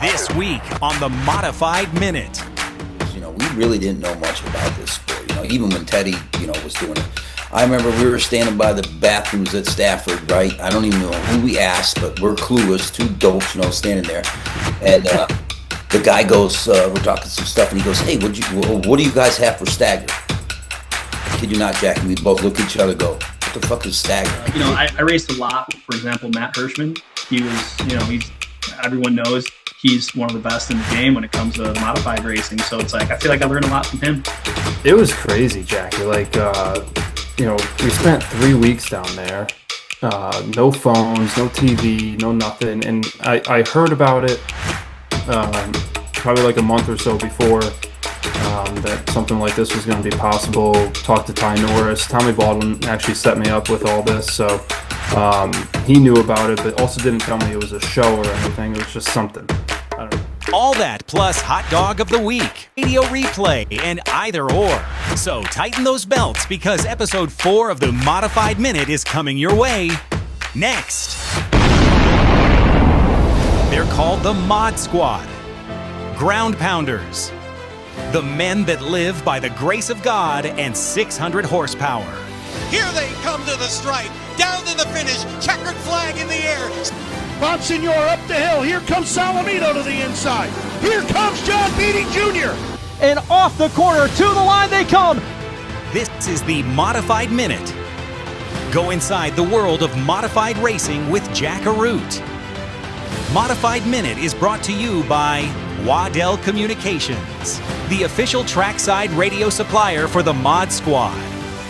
This week on the Modified Minute. We really didn't know much about this sport. Even when Teddy, was doing it. I remember we were standing by the bathrooms at Stafford, right? I don't even know who we asked, but we're clueless, two dopes, standing there. And the guy goes, we're talking some stuff, and he goes, "Hey, what do you guys have for stagger?" I kid you not, Jack, and we both look at each other and go, "What the fuck is stagger?" I raced a lot. For example, Matt Hirschman. He was, everyone knows he's one of the best in the game when it comes to modified racing. So it's like, I feel like I learned a lot from him. It was crazy, Jackie. We spent 3 weeks down there. No phones, no TV, no nothing. And I heard about it probably like a month or so before that something like this was going to be possible. Talked to Ty Norris. Tommy Baldwin actually set me up with all this. So he knew about it, but also didn't tell me it was a show or anything. It was just something. I don't know. All that plus Hot Dog of the Week, radio replay, and either or. So tighten those belts because episode 4 of the Modified Minute is coming your way next. They're called the Mod Squad. Ground pounders. The men that live by the grace of God and 600 horsepower. Here they come to the stripe, down to the finish, checkered flag in the air. Monsignor up the hill. Here comes Salamito to the inside. Here comes John Beatty Jr. And off the corner to the line they come. This is the Modified Minute. Go inside the world of modified racing with Jack Arute. Modified Minute is brought to you by Waddell Communications, the official trackside radio supplier for the Mod Squad.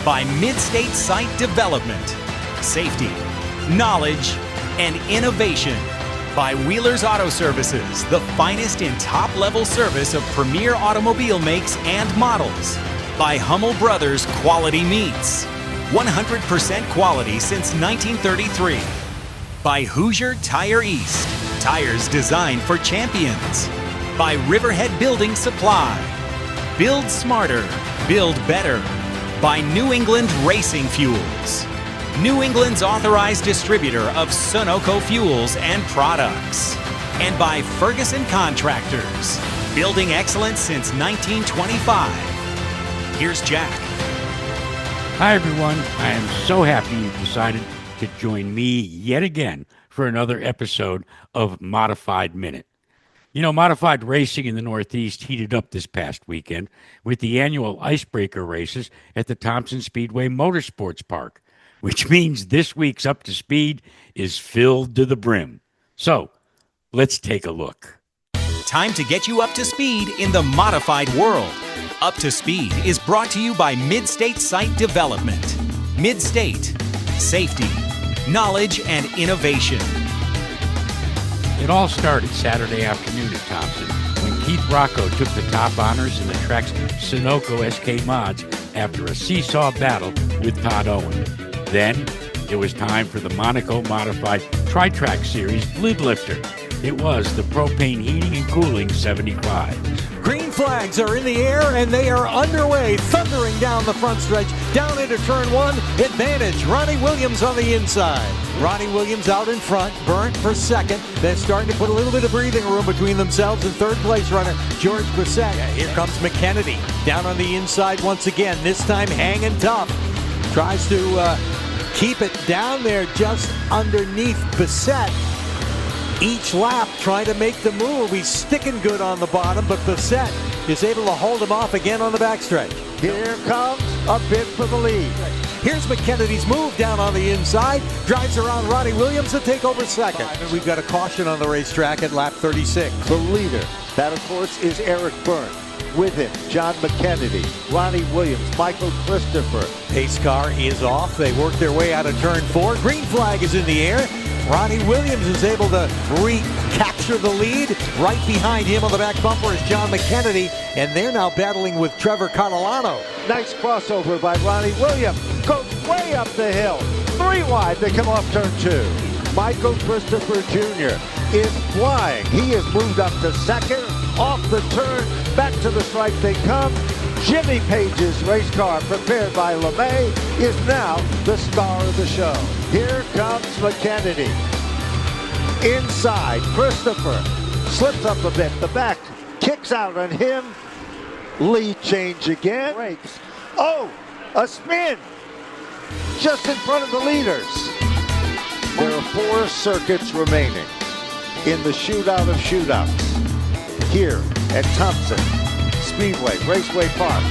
By Mid-State Site Development, Safety, Knowledge, and Innovation. By Wheeler's Auto Services, the finest in top-level service of premier automobile makes and models. By Hummel Brothers Quality Meats, 100% quality since 1933. By Hoosier Tire East, tires designed for champions. By Riverhead Building Supply, build smarter, build better. By New England Racing Fuels, New England's authorized distributor of Sunoco fuels and products. And by Ferguson Contractors, building excellence since 1925. Here's Jack. Hi, everyone. I am so happy you've decided to join me yet again for another episode of Modified Minute. Modified racing in the Northeast heated up this past weekend with the annual icebreaker races at the Thompson Speedway Motorsports Park, which means this week's Up to Speed is filled to the brim. So, let's take a look. Time to get you up to speed in the modified world. Up to Speed is brought to you by Mid-State Site Development. Mid-State. Safety. Knowledge and innovation. It all started Saturday afternoon at Thompson when Keith Rocco took the top honors in the track's Sunoco SK mods after a seesaw battle with Todd Owen. Then it was time for the Monaco Modified Tri-Track Series Lid Lifter. It was the propane heating and cooling 75. Green flags are in the air and they are underway, thundering down the front stretch, down into turn 1, advantage, Ronnie Williams on the inside. Ronnie Williams out in front, Burnt for second. They're starting to put a little bit of breathing room between themselves and third place runner, George Brissett. Here comes McKennedy, down on the inside once again, this time hanging tough. Tries to keep it down there just underneath Brissett. Each lap trying to make the move. He's sticking good on the bottom, but Brissett is able to hold him off again on the backstretch. Here comes a bid for the lead. Here's McKennedy's move down on the inside. Drives around Ronnie Williams to take over second. And we've got a caution on the racetrack at lap 36. The leader, that of course is Eric Byrne. With him, John McKennedy, Ronnie Williams, Michael Christopher. Pace car is off. They work their way out of turn 4. Green flag is in the air. Ronnie Williams is able to recapture the lead. Right behind him on the back bumper is John McKennedy, and they're now battling with Trevor Catalano. Nice crossover by Ronnie Williams. Goes way up the hill. 3 wide, they come off turn 2. Michael Christopher Jr. is flying. He has moved up to second. Off the turn, back to the stripe they come. Jimmy Page's race car, prepared by LeMay, is now the star of the show. Here comes McKennedy. Inside, Christopher Slips up a bit. The back kicks out on him. Lead change again. Breaks. Oh, a spin. Just in front of the leaders. There are 4 circuits remaining in the shootout of shootouts. Here at Thompson Speedway, Raceway Park.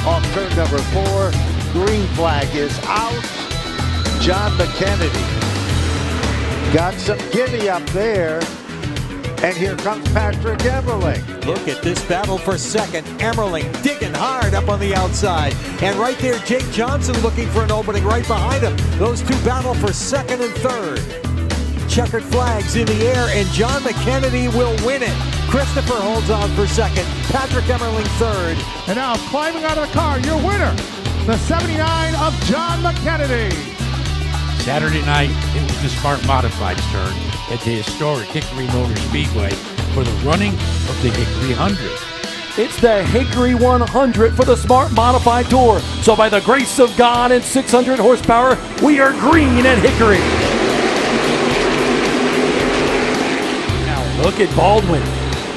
Off turn number 4. Green flag is out. John McKennedy got some giddy up there. And here comes Patrick Emerling. Look at this battle for second. Emerling digging hard up on the outside. And right there, Jake Johnson looking for an opening right behind him. Those two battle for second and third. Checkered flags in the air, and John McKennedy will win it. Christopher holds on for second. Patrick Emerling third. And now climbing out of the car, your winner, the 79 of John McKennedy. Saturday night, it was the Smart Modified's turn at the historic Hickory Motor Speedway for the running of the Hickory 100. It's the Hickory 100 for the Smart Modified Tour. So by the grace of God and 600 horsepower, we are green at Hickory. Now look at Baldwin,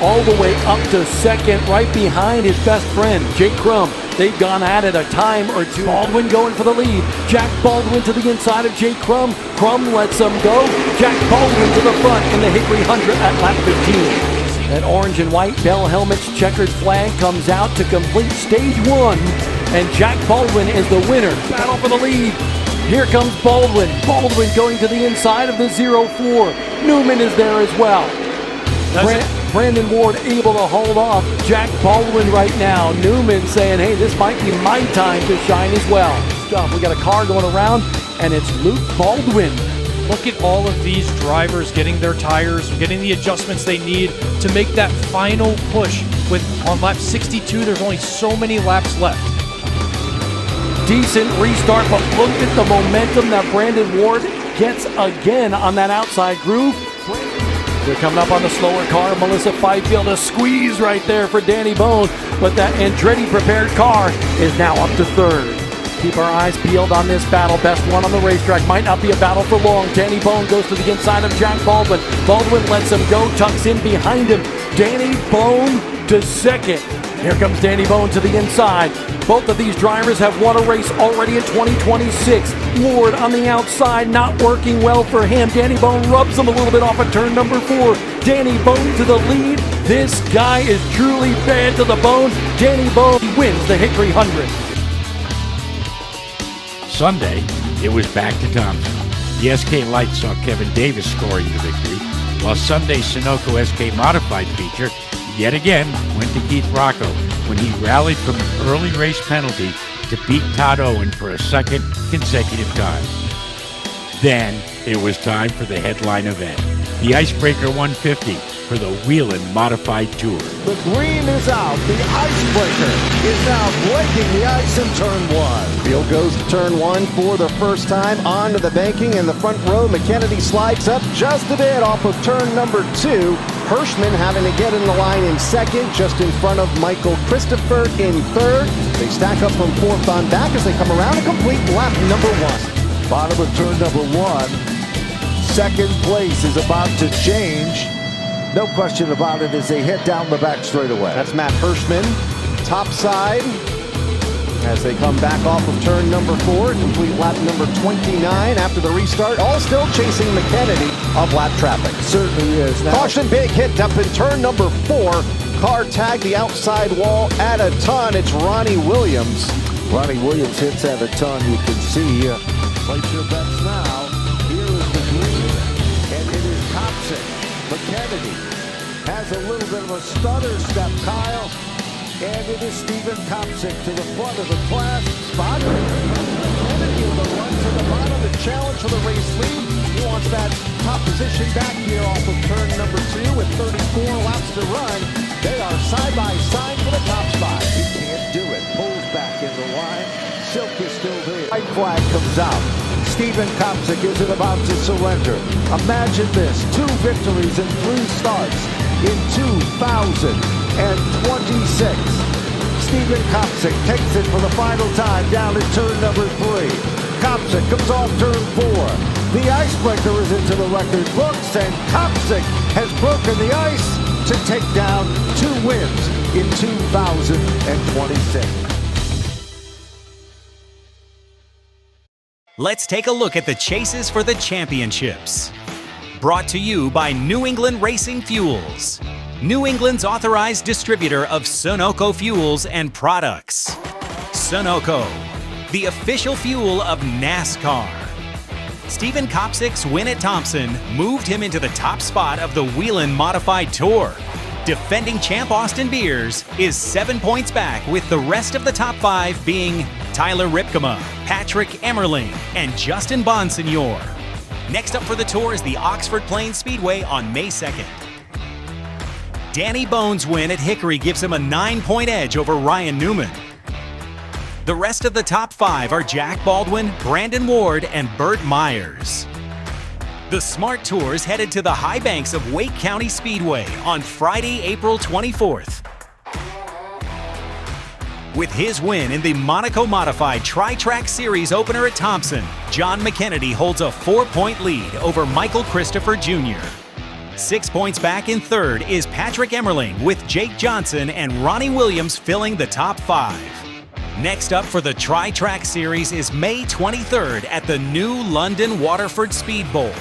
all the way up to second, right behind his best friend, Jake Crum. They've gone at it a time or two. Baldwin going for the lead. Jack Baldwin to the inside of Jake Crum. Crum lets him go. Jack Baldwin to the front in the Hickory 100 at lap 15. That orange and white bell helmet's checkered flag comes out to complete stage 1. And Jack Baldwin is the winner. Battle for the lead. Here comes Baldwin. Baldwin going to the inside of the 04. Newman is there as well. Brandon Ward able to hold off Jack Baldwin right now. Newman saying, hey, this might be my time to shine as well. We got a car going around, and it's Luke Baldwin. Look at all of these drivers getting their tires, getting the adjustments they need to make that final push. On lap 62, there's only so many laps left. Decent restart, but look at the momentum that Brandon Ward gets again on that outside groove. They're coming up on the slower car. Melissa Fifield, a squeeze right there for Danny Bone. But that Andretti prepared car is now up to third. Keep our eyes peeled on this battle. Best one on the racetrack. Might not be a battle for long. Danny Bone goes to the inside of Jack Baldwin. Baldwin lets him go, tucks in behind him. Danny Bone to second. Here comes Danny Bone to the inside. Both of these drivers have won a race already in 2026. Ward on the outside, not working well for him. Danny Bone rubs him a little bit off of turn number 4. Danny Bone to the lead. This guy is truly bad to the bone. Danny Bone wins the Hickory 100. Sunday, it was back to Thompson. The SK Light saw Kevin Davis scoring the victory, while Sunday's Sunoco SK Modified feature yet again went to Keith Rocco when he rallied from an early race penalty to beat Todd Owen for a second consecutive time. Then it was time for the headline event, the Icebreaker 150 for the Whelen Modified Tour. The green is out. The Icebreaker is now breaking the ice in turn 1. Field goes to turn 1 for the first time onto the banking in the front row. McKennedy slides up just a bit off of turn number 2. Hirschman having to get in the line in second, just in front of Michael Christopher in third. They stack up from 4th on back as they come around to complete lap number 1. Bottom of turn number 1. Second place is about to change. No question about it as they head down the back straightaway. That's Matt Hirschman, top side, as they come back off of turn number 4, complete lap number 29 after the restart, all still chasing McKennedy of lap traffic. Certainly is. Now, caution, big hit up in turn number 4. Car tagged the outside wall at a ton. It's Ronnie Williams. Ronnie Williams hits at a ton, you can see. Place your bets now. Here is the green, and it is Thompson. McKennedy has a little bit of a stutter step, Kyle, and it is Stephen Kopsick to the front of the class spot. McKennedy with a run to the bottom, the challenge for the race lead. He wants that top position back here off of turn number 2 with 34 laps to run. They are side by side for the top spot. He can't do it. Pulls back in the line. Silk is still there. White flag comes out. Stephen Kopsick isn't about to surrender. Imagine this, 2 victories in 3 starts in 2026. Stephen Kopsick takes it for the final time down at turn number 3. Kopsick comes off turn 4. The Icebreaker is into the record books, and Kopsick has broken the ice to take down 2 wins in 2026. Let's take a look at the chases for the championships. Brought to you by New England Racing Fuels, New England's authorized distributor of Sunoco fuels and products. Sunoco, the official fuel of NASCAR. Stephen Kopsick's win at Thompson moved him into the top spot of the Whelen Modified Tour. Defending champ Austin Beers is 7 points back, with the rest of the top 5 being Tyler Ripkema, Patrick Emerling, and Justin Bonsignor. Next up for the Tour is the Oxford Plains Speedway on May 2nd. Danny Bones' win at Hickory gives him a 9-point edge over Ryan Newman. The rest of the top 5 are Jack Baldwin, Brandon Ward, and Burt Myers. The Smart Tour is headed to the high banks of Wake County Speedway on Friday, April 24th. With his win in the Monaco Modified Tri-Track Series opener at Thompson, John McKennedy holds a 4-point lead over Michael Christopher Jr. 6 points back in third is Patrick Emerling, with Jake Johnson and Ronnie Williams filling the top 5. Next up for the Tri-Track Series is May 23rd at the new London Waterford Speed Bowl.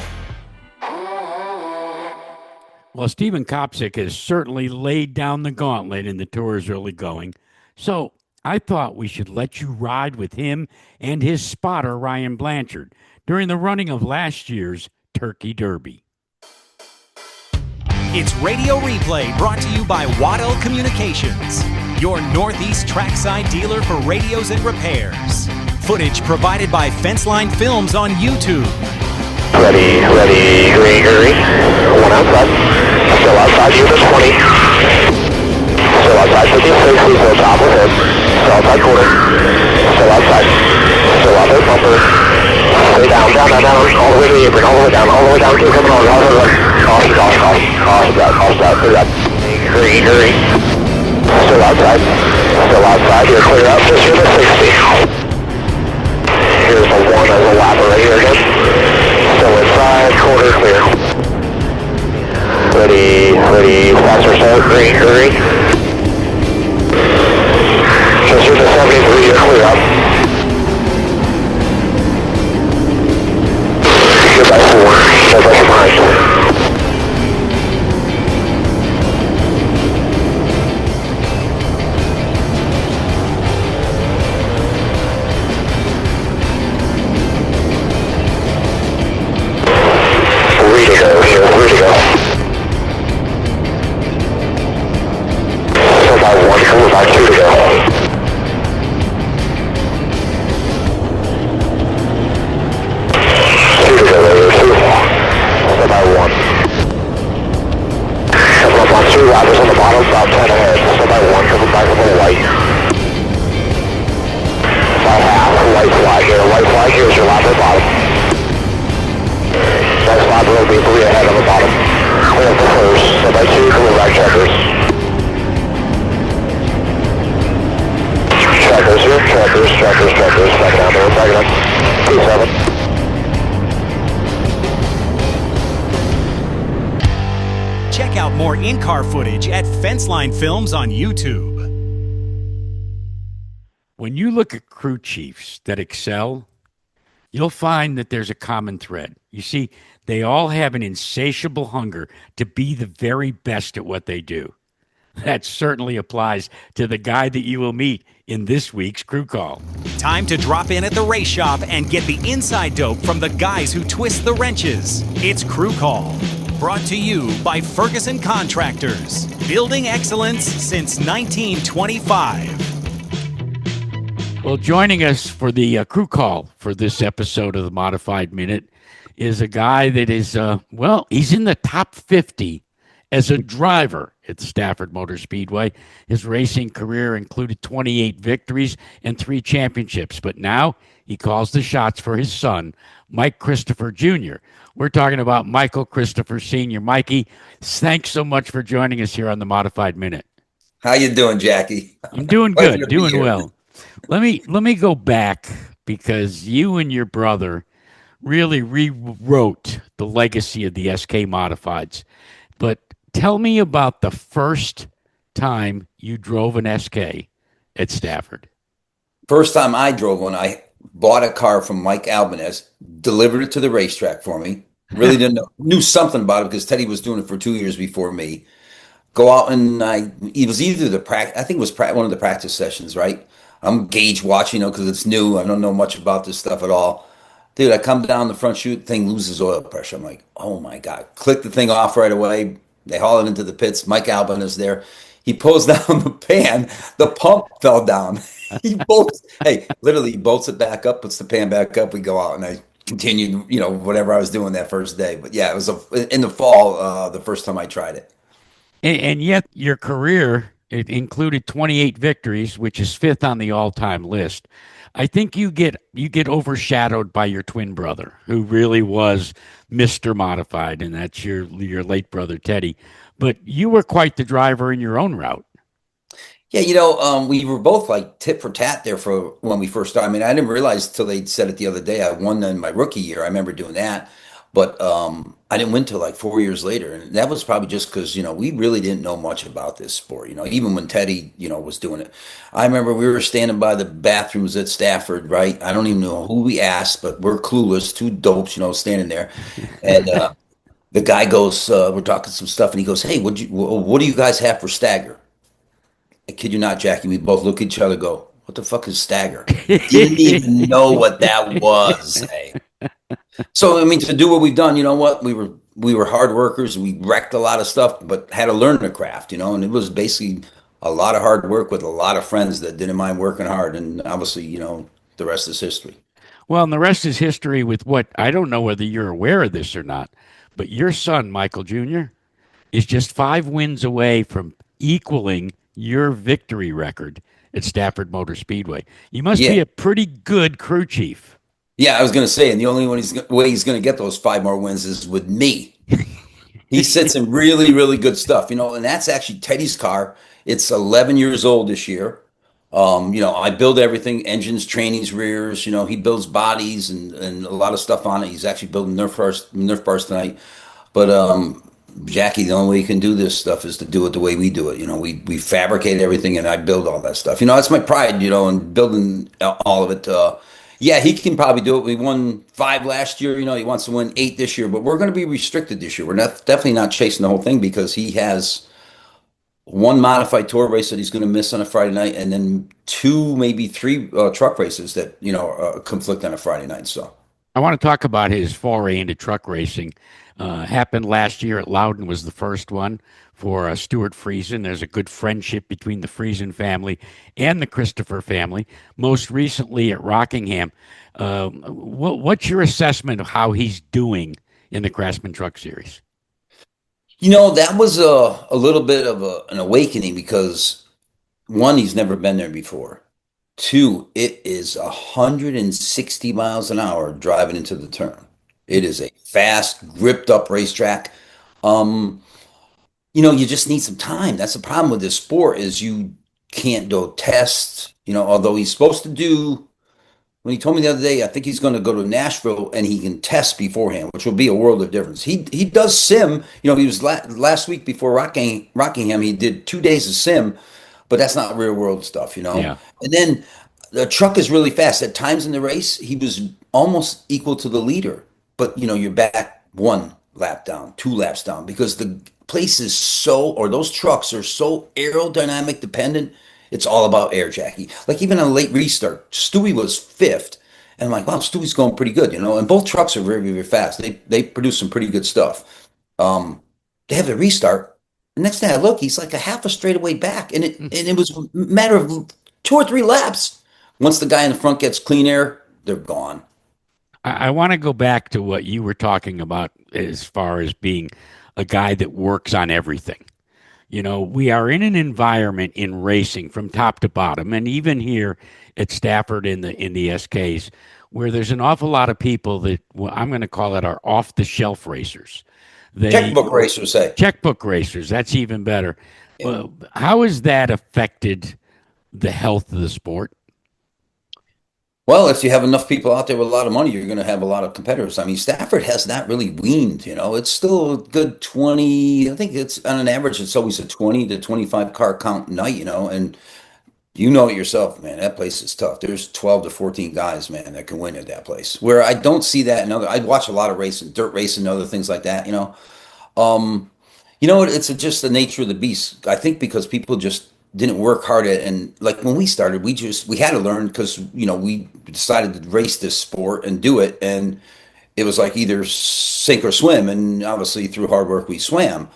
Well, Stephen Kopsick has certainly laid down the gauntlet in the Tour's early going, so I thought we should let you ride with him and his spotter, Ryan Blanchard, during the running of last year's Turkey Derby. It's Radio Replay, brought to you by Waddell Communications, your Northeast trackside dealer for radios and repairs. Footage provided by Fenceline Films on YouTube. Ready, green. One outside. Still outside, unit 20. Still outside, 56, still top of him. Still outside quarter. Still outside. Still out there, bumper. Stay down, all the way to the apron, all the way down, keep coming on, caution, clear up. Green. Still outside, you're clear up, just unit 60. Here's the 1 as a lapper right here again. Still inside, quarter clear. Ready, faster start, green. Just unit 73, you're clear up. You're by 4, no pressure behind. Three to go. So by 1, by 2 to go. So by 1. Couple up on 2 ladders on the bottom, about 10 ahead. So by 1, couple back up on white. By half, white flag here is your lapper bottom. Next lapper will be 3 ahead on the bottom. Clear up the first, so by 2, couple back checkers. Checkers, back down there, back it up. 2-7. Check out more in-car footage at Fenceline Films on YouTube. When you look at crew chiefs that excel, you'll find that there's a common thread. You see, they all have an insatiable hunger to be the very best at what they do. That certainly applies to the guy that you will meet in this week's Crew Call. Time to drop in at the race shop and get the inside dope from the guys who twist the wrenches. It's Crew Call, brought to you by Ferguson Contractors, building excellence since 1925. Well, joining us for the Crew Call for this episode of the Modified Minute is a guy that is, he's in the top 50 as a driver at Stafford Motor Speedway. His racing career included 28 victories and 3 championships, but now he calls the shots for his son, Mike Christopher Jr. We're talking about Michael Christopher Sr. Mikey, thanks so much for joining us here on the Modified Minute. How you doing, Jackie? I'm doing good, doing well. Let me go back, because you and your brother really rewrote the legacy of the SK Modifieds. But Tell me about the first time you drove an SK at Stafford. First time I drove one, I bought a car from Mike Albanese, delivered it to the racetrack for me. Really didn't know, knew something about it because Teddy was doing it for 2 years before me. Go out and it was either the practice, I think it was one of the practice sessions, right? I'm gauge watching, because it's new. I don't know much about this stuff at all. Dude, I come down the front chute, thing loses oil pressure. I'm like, oh my God. Click the thing off right away. They haul it into the pits. Mike Albin is there. He pulls down the pan. The pump fell down. He bolts, hey, literally he bolts it back up, puts the pan back up. We go out and I continued, whatever I was doing that first day. But yeah, it was in the fall, the first time I tried it. And yet your career, it included 28 victories, which is fifth on the all-time list. I think you get overshadowed by your twin brother, who really was Mr. Modified, and that's your late brother Teddy. But you were quite the driver in your own route. Yeah, we were both like tit for tat there for when we first started. I mean, I didn't realize till they said it the other day. I won in my rookie year. I remember doing that, but I didn't win till like 4 years later, and that was probably just because we really didn't know much about this sport. Even when Teddy was doing it, I remember we were standing by the bathrooms at Stafford. Right, I don't even know who we asked, but we're clueless, two dopes, standing there, and the guy goes, we're talking some stuff, and he goes, "Hey, what do you guys have for stagger?" I kid you not, Jackie. We both look at each other, go, "What the fuck is stagger?" Didn't even know what that was. Hey. So I mean, to do what we've done, you know what? We were hard workers. We wrecked a lot of stuff, but had to learn the craft, and it was basically a lot of hard work with a lot of friends that didn't mind working hard. And obviously, the rest is history. Well, and the rest is history with what I don't know whether you're aware of this or not, but your son, Michael Jr., is just 5 wins away from equaling your victory record at Stafford Motor Speedway. You must be a pretty good crew chief. Yeah, I was going to say, and the only way he's going to get those 5 more wins is with me. He sits in really, really good stuff, and that's actually Teddy's car. It's 11 years old this year. I build everything, engines, trainings, rears, he builds bodies and a lot of stuff on it. He's actually building Nerf bars tonight. But Jackie, the only way you can do this stuff is to do it the way we do it. We fabricate everything and I build all that stuff. That's my pride, in building all of it. Yeah, he can probably do it. We won 5 last year. He wants to win 8 this year, but we're going to be restricted this year. We're definitely not chasing the whole thing because he has 1 modified tour race that he's going to miss on a Friday night, and then 2, maybe 3 truck races that conflict on a Friday night. So I want to talk about his foray into truck racing. Happened last year at Loudon, was the first one for Stuart Friesen. There's a good friendship between the Friesen family and the Christopher family. Most recently at Rockingham. What's your assessment of how he's doing in the Craftsman Truck Series? That was a little bit of an awakening because 1, he's never been there before. 2, it is 160 miles an hour driving into the turn. It is a fast, gripped up racetrack. You just need some time. That's the problem with this sport is you can't do tests. Although he's supposed to do, when he told me the other day, I think he's going to go to Nashville and he can test beforehand, which will be a world of difference. He does sim. He was last week before Rockingham. He did 2 days of sim, but that's not real world stuff. Yeah. And then the truck is really fast. At times in the race, he was almost equal to the leader. But, you're back 1 lap down, 2 laps down, because the place is those trucks are so aerodynamic dependent. It's all about air, Jackie. Like even on a late restart, Stewie was 5th. And I'm like, wow, Stewie's going pretty good, and both trucks are very, very fast. They produce some pretty good stuff. They have the restart. The next thing I look, he's like a half a straightaway back. And it was a matter of 2 or 3 laps. Once the guy in the front gets clean air, they're gone. I want to go back to what you were talking about as far as being a guy that works on everything. We are in an environment in racing from top to bottom, and even here at Stafford in the SKs, where there's an awful lot of people that, well, I'm going to call it our off-the-shelf racers. Checkbook racers, say. Checkbook racers, that's even better. Yeah. Well, how has that affected the health of the sport? Well, if you have enough people out there with a lot of money, you're going to have a lot of competitors. I mean, Stafford has not really weaned, it's still a good 20. I think it's on an average, it's always a 20 to 25 car count night, and you know it yourself, man. That place is tough. There's 12 to 14 guys, man, that can win at that place. Where I don't see that in other, I watch a lot of racing, dirt racing, and other things like that. Um, it's just the nature of the beast. I think because people just didn't work hard at, and like when we started, we had to learn because we decided to race this sport and do it, and it was like either sink or swim, and obviously through hard work we swam.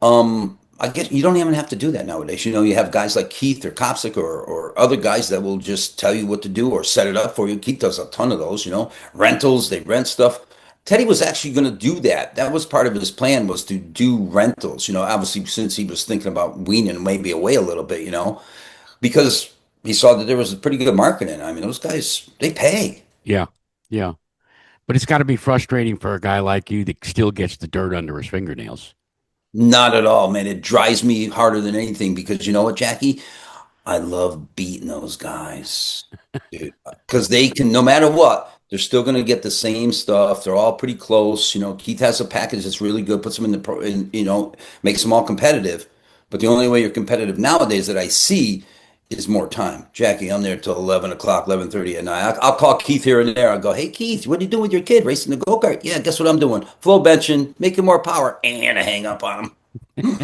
I get you don't even have to do that nowadays. You have guys like Keith or Kopsick or other guys that will just tell you what to do or set it up for you. Keith does a ton of those, rentals, they rent stuff. Teddy was actually going to do that. That was part of his plan was to do rentals, obviously since he was thinking about weaning maybe away a little bit, because he saw that there was a pretty good market in it. I mean, those guys, they pay. Yeah, yeah. But it's got to be frustrating for a guy like you that still gets the dirt under his fingernails. Not at all, man. It drives me harder than anything because you know what, Jackie? I love beating those guys, dude, because they can, no matter what, they're still going to get the same stuff. They're all pretty close. Keith has a package that's really good, puts them in the pro, and, makes them all competitive. But the only way you're competitive nowadays that I see is more time. Jackie, I'm there till 11 o'clock, 11:30 at night. I'll call Keith here and there. I'll go, hey, Keith, what are you doing with your kid? Racing the go-kart? Yeah, guess what I'm doing? Flow benching, making more power, and I hang up on him.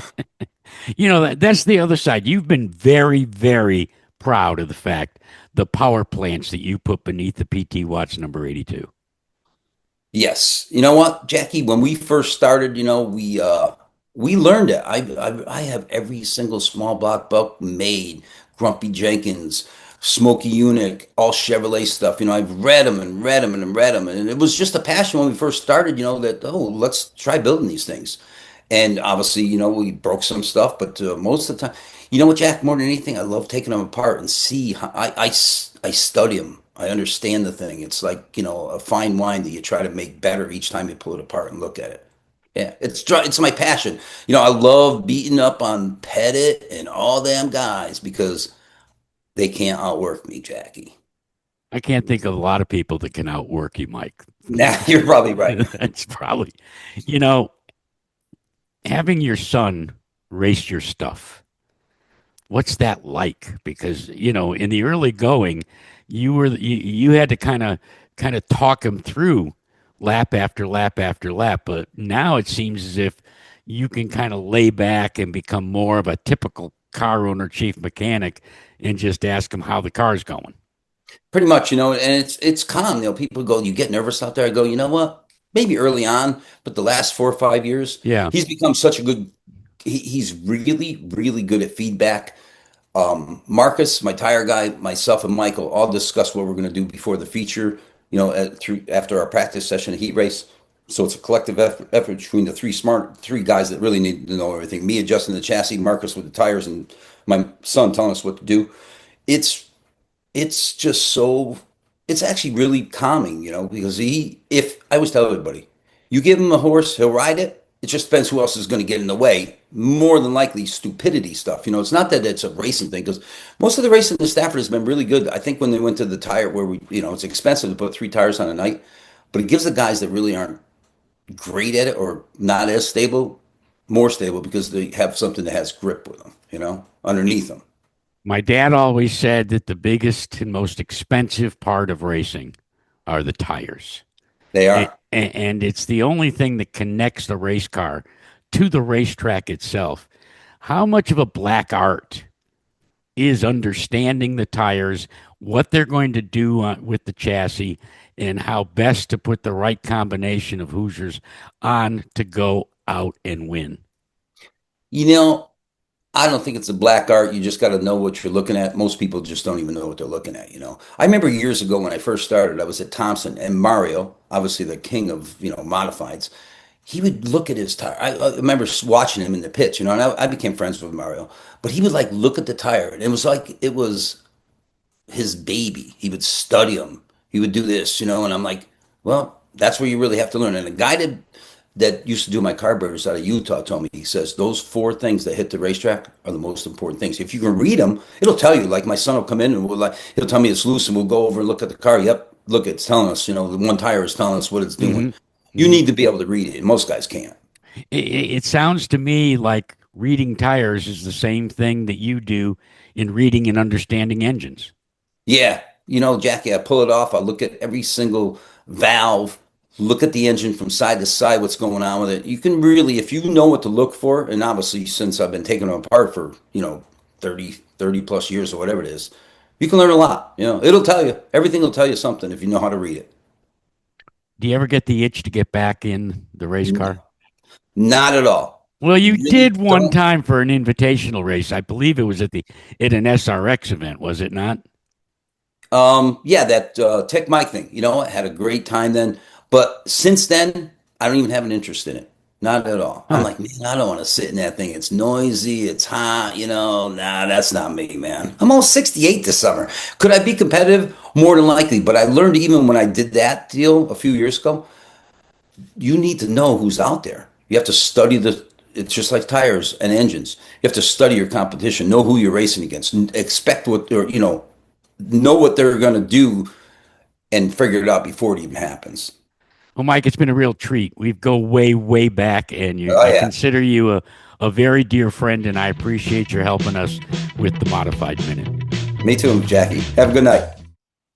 That's the other side. You've been very, very proud of the fact the power plants that you put beneath the PT Watts number 82. Yes. You know what, Jackie? When we first started, we learned it. I have every single small block book made. Grumpy Jenkins, Smokey Unic, all Chevrolet stuff. I've read them and read them and read them, and it was just a passion when we first started. That let's try building these things. And obviously, we broke some stuff, but most of the time, you know what, Jack? More than anything, I love taking them apart and see how I study them. I understand the thing. It's like, a fine wine that you try to make better each time you pull it apart and look at it. Yeah, it's my passion. I love beating up on Pettit and all them guys because they can't outwork me, Jackie. I can't think of a lot of people that can outwork you, Mike. Nah, you're probably right. That's probably, having your son race your stuff. What's that like? Because, in the early going, you had to kind of talk him through lap after lap after lap, but now it seems as if you can kind of lay back and become more of a typical car owner, chief mechanic, and just ask him how the car's going. Pretty much, and it's calm. People go, you get nervous out there. I go, you know what? Maybe early on, but the last 4 or 5 years, yeah, he's become such a good. He's really, really good at feedback. Marcus, my tire guy, myself, and Michael all discuss what we're going to do before the feature. After our practice session, a heat race. So it's a collective effort between the three guys that really need to know everything. Me adjusting the chassis, Marcus with the tires, and my son telling us what to do. It's just so. It's actually really calming, because if I always tell everybody, you give him a horse, he'll ride it. It just depends who else is going to get in the way. More than likely, stupidity stuff. It's not that it's a racing thing because most of the racing in Stafford has been really good. I think when they went to the tire where it's expensive to put 3 tires on a night, but it gives the guys that really aren't great at it or not as stable, more stable because they have something that has grip with them, underneath them. My dad always said that the biggest and most expensive part of racing are the tires. They are. And it's the only thing that connects the race car to the racetrack itself. How much of a black art is understanding the tires, what they're going to do with the chassis, and how best to put the right combination of Hoosiers on to go out and win? I don't think it's a black art. You just got to know what you're looking at. Most people just don't even know what they're looking at, I remember years ago when I first started, I was at Thompson, and Mario, obviously the king of, modifieds, he would look at his tire. I remember watching him in the pits, and I became friends with Mario, but he would like look at the tire, and it was like it was his baby. He would study them. He would do this, and I'm like, well, that's where you really have to learn. And a guided that used to do my carburetors out of Utah told me, he says, those 4 things that hit the racetrack are the most important things. If you can read them, it'll tell you. Like my son will come in and he'll tell me it's loose, and we'll go over and look at the car. Yep, look, it's telling us, the one tire is telling us what it's doing. You need to be able to read it, and most guys can't. It sounds to me like reading tires is the same thing that you do in reading and understanding engines. Yeah, Jackie, I pull it off. I look at every single valve, look at the engine from side to side, what's going on with it. You can really, if you know what to look for, and obviously since I've been taking them apart for, 30 plus years or whatever it is, you can learn a lot. It'll tell you, everything will tell you something if you know how to read it. Do you ever get the itch to get back in the race car? Not at all. Well, you did one time for an invitational race. I believe it was at an SRX event, was it not? Yeah, that Tech Mike thing. I had a great time then. But since then, I don't even have an interest in it. Not at all. I'm like, man, I don't want to sit in that thing. It's noisy. It's hot. Nah, that's not me, man. I'm almost 68 this summer. Could I be competitive? More than likely. But I learned even when I did that deal a few years ago, you need to know who's out there. You have to study it's just like tires and engines. You have to study your competition, know who you're racing against, expect what they're, know what they're going to do and figure it out before it even happens. Well, Mike, it's been a real treat. We go way, way back, and I consider you a very dear friend, and I appreciate your helping us with the Modified Minute. Me too, Jackie. Have a good night.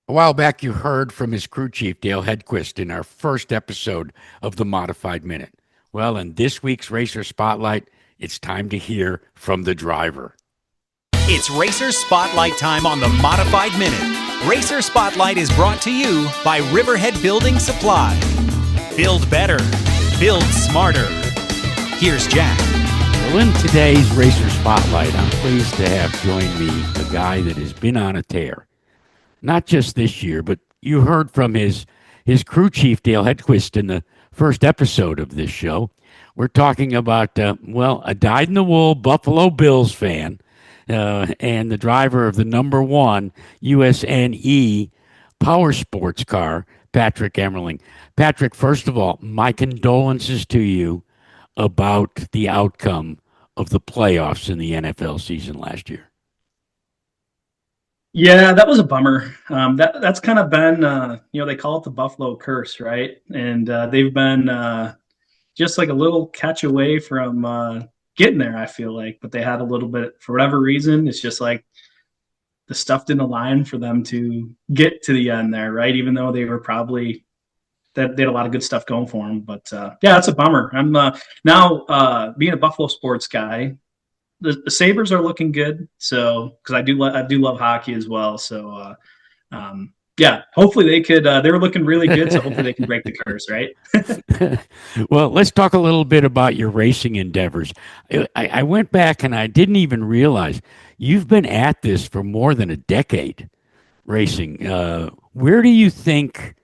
A while back, you heard from his crew chief, Dale Hedquist, in our first episode of the Modified Minute. Well, in this week's Racer Spotlight, it's time to hear from the driver. It's Racer Spotlight time on the Modified Minute. Racer Spotlight is brought to you by Riverhead Building Supply. Build better. Build smarter. Here's Jack. Well, in today's Racer Spotlight, I'm pleased to have joined me a guy that has been on a tear. Not just this year, but you heard from his crew chief, Dale Hedquist, in the first episode of this show. We're talking about, a dyed-in-the-wool Buffalo Bills fan and the driver of the number 1 USNE power sports car, Patrick Emerling. Patrick, first of all, my condolences to you about the outcome of the playoffs in the NFL season last year. Yeah, that was a bummer. That's kind of been, they call it the Buffalo curse, right? And they've been just like a little catch away from getting there, I feel like. But they had a little bit, for whatever reason, it's just like the stuff didn't align for them to get to the end there, right? Even though they were probably, that they had a lot of good stuff going for them. But yeah, that's a bummer. I'm now being a Buffalo sports guy. The Sabres are looking good, so because I do love hockey as well. So yeah, hopefully they could. They were looking really good, so hopefully they can break the curse, right? Well, let's talk a little bit about your racing endeavors. I went back and I didn't even realize you've been at this for more than a decade, racing. Where do you think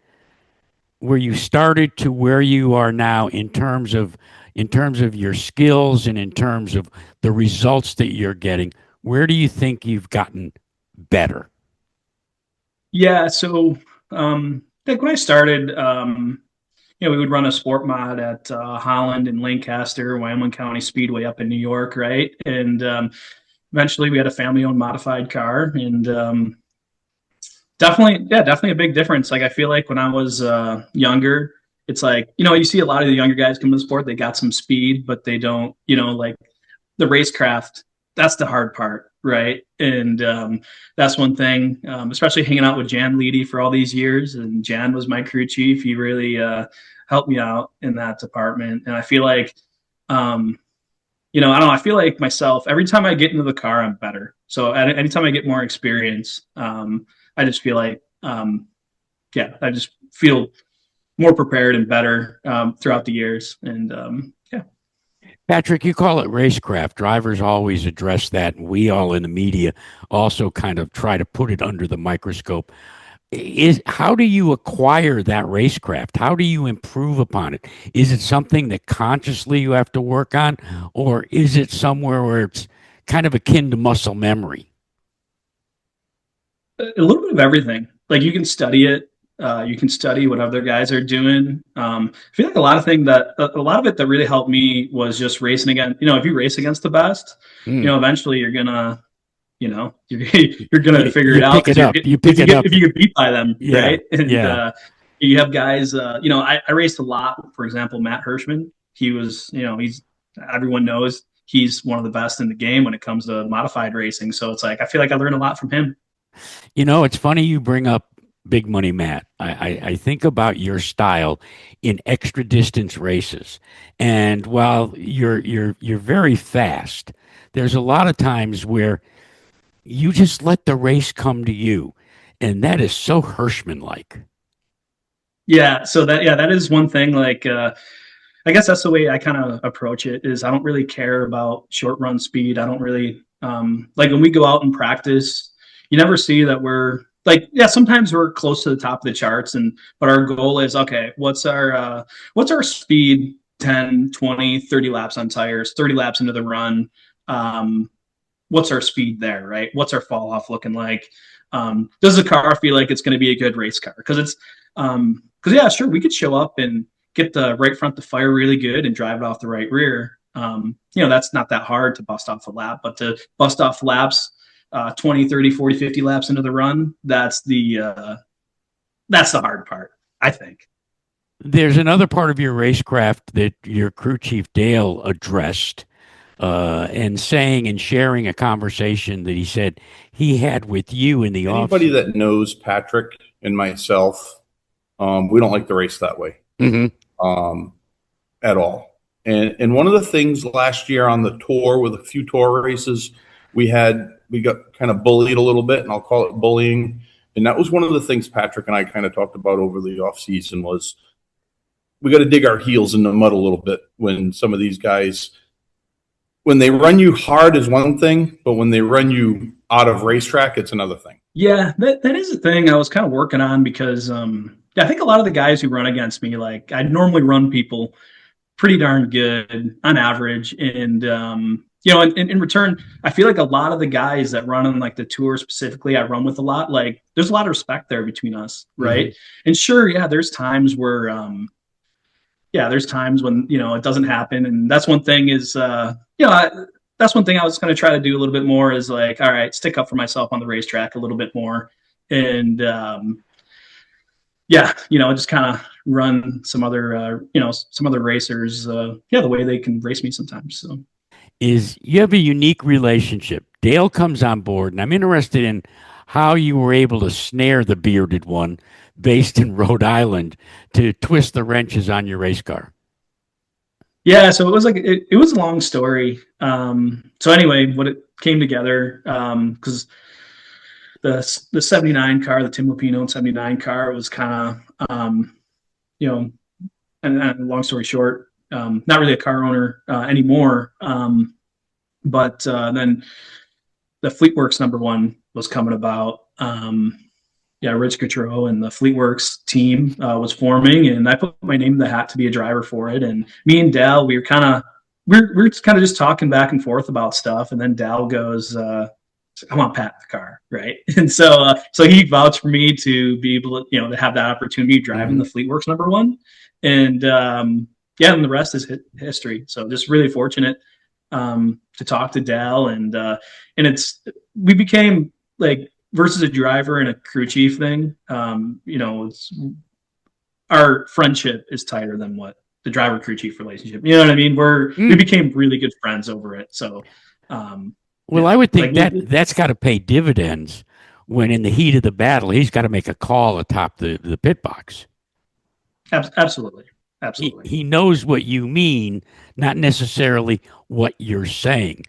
where you started to where you are now in terms of your skills and in terms of the results that you're getting? Where do you think you've gotten better? Yeah, so like when I started, we would run a sport mod at Holland and Lancaster, Wyoming County Speedway up in New York, right? And eventually we had a family-owned modified car, and definitely a big difference. Like I feel like when I was younger, it's like, you see a lot of the younger guys come to the sport, they got some speed, but they don't, like the racecraft, that's the hard part, right? And that's one thing, especially hanging out with Jan Leedy for all these years. And Jan was my crew chief. He really helped me out in that department. And I feel like, I don't know, I feel like myself, every time I get into the car, I'm better. So anytime I get more experience, I just feel like, I just feel more prepared and better throughout the years. And Patrick, you call it racecraft. Drivers always address that. And we all in the media also kind of try to put it under the microscope. How do you acquire that racecraft? How do you improve upon it? Is it something that consciously you have to work on, or is it somewhere where it's kind of akin to muscle memory? A little bit of everything. Like you can study it. You can study what other guys are doing. I feel like a lot of it that really helped me was just racing against. If you race against the best, eventually you're gonna, you're gonna figure it out because you pick it up if you get beat by them, Yeah, right? And yeah. you have guys. I raced a lot. For example, Matt Hirschman. He was, everyone knows he's one of the best in the game when it comes to modified racing. So it's like I feel like I learned a lot from him. It's funny you bring up Big Money Matt. I think about your style in extra distance races, and while you're very fast, there's a lot of times where you just let the race come to you, and that is so Hirschman like. Yeah, so that is one thing. Like, I guess that's the way I kind of approach it. Is I don't really care about short run speed. I don't really like when we go out and practice. You never see that we're like, yeah, sometimes we're close to the top of the charts, but our goal is, okay, what's our speed 10, 20, 30 laps on tires, 30 laps into the run. What's our speed there, right? What's our fall off looking like? Does the car feel like it's going to be a good race car? Because yeah, sure, we could show up and get the right front to fire really good and drive it off the right rear. That's not that hard to bust off a lap, but to bust off laps 20, 30, 40, 50 laps into the run, that's the hard part, I think. There's another part of your racecraft that your crew chief Dale addressed, and saying and sharing a conversation that he said he had with you in the office. Anybody that knows Patrick and myself, we don't like to race that way at all. And one of the things last year on the tour, with a few tour races, we got kind of bullied a little bit, and I'll call it bullying. And that was one of the things Patrick and I kind of talked about over the off season was we got to dig our heels in the mud a little bit when some of these guys, when they run you hard is one thing, but when they run you out of racetrack, it's another thing. Yeah, that is a thing I was kind of working on because I think a lot of the guys who run against me, like I normally run people pretty darn good on average. And, in return, I feel like a lot of the guys that run on like the tour specifically, I run with a lot, like there's a lot of respect there between us. Right. Mm-hmm. And sure, yeah, there's times where, there's times when, it doesn't happen. And that's one thing is, that's one thing I was going to try to do a little bit more is like, all right, stick up for myself on the racetrack a little bit more. And, just kind of run some other racers, the way they can race me sometimes. So you have a unique relationship. Dale comes on board, and I'm interested in how you were able to snare the bearded one based in Rhode Island to twist the wrenches on your race car. Yeah, so it was like it was a long story. So anyway, what it came together because the 79 car, the Tim Lupino 79 car, was kind of and long story short, not really a car owner anymore. But then the Fleetworks #1 was coming about. Rich Gautreau and the Fleetworks team was forming, and I put my name in the hat to be a driver for it. And me and Dal, we were kind of just talking back and forth about stuff. And then Dal goes, "I want Pat in the car," right? And so he vouched for me to be able to, to have that opportunity driving the Fleetworks #1. And and the rest is history. So just really fortunate to talk to Dal, and we became like. Versus a driver and a crew chief thing, it's our friendship is tighter than what the driver crew chief relationship. You know what I mean? We became really good friends over it. So, I would think that's got to pay dividends when in the heat of the battle he's got to make a call atop the pit box. Absolutely. He knows what you mean, not necessarily what you're saying.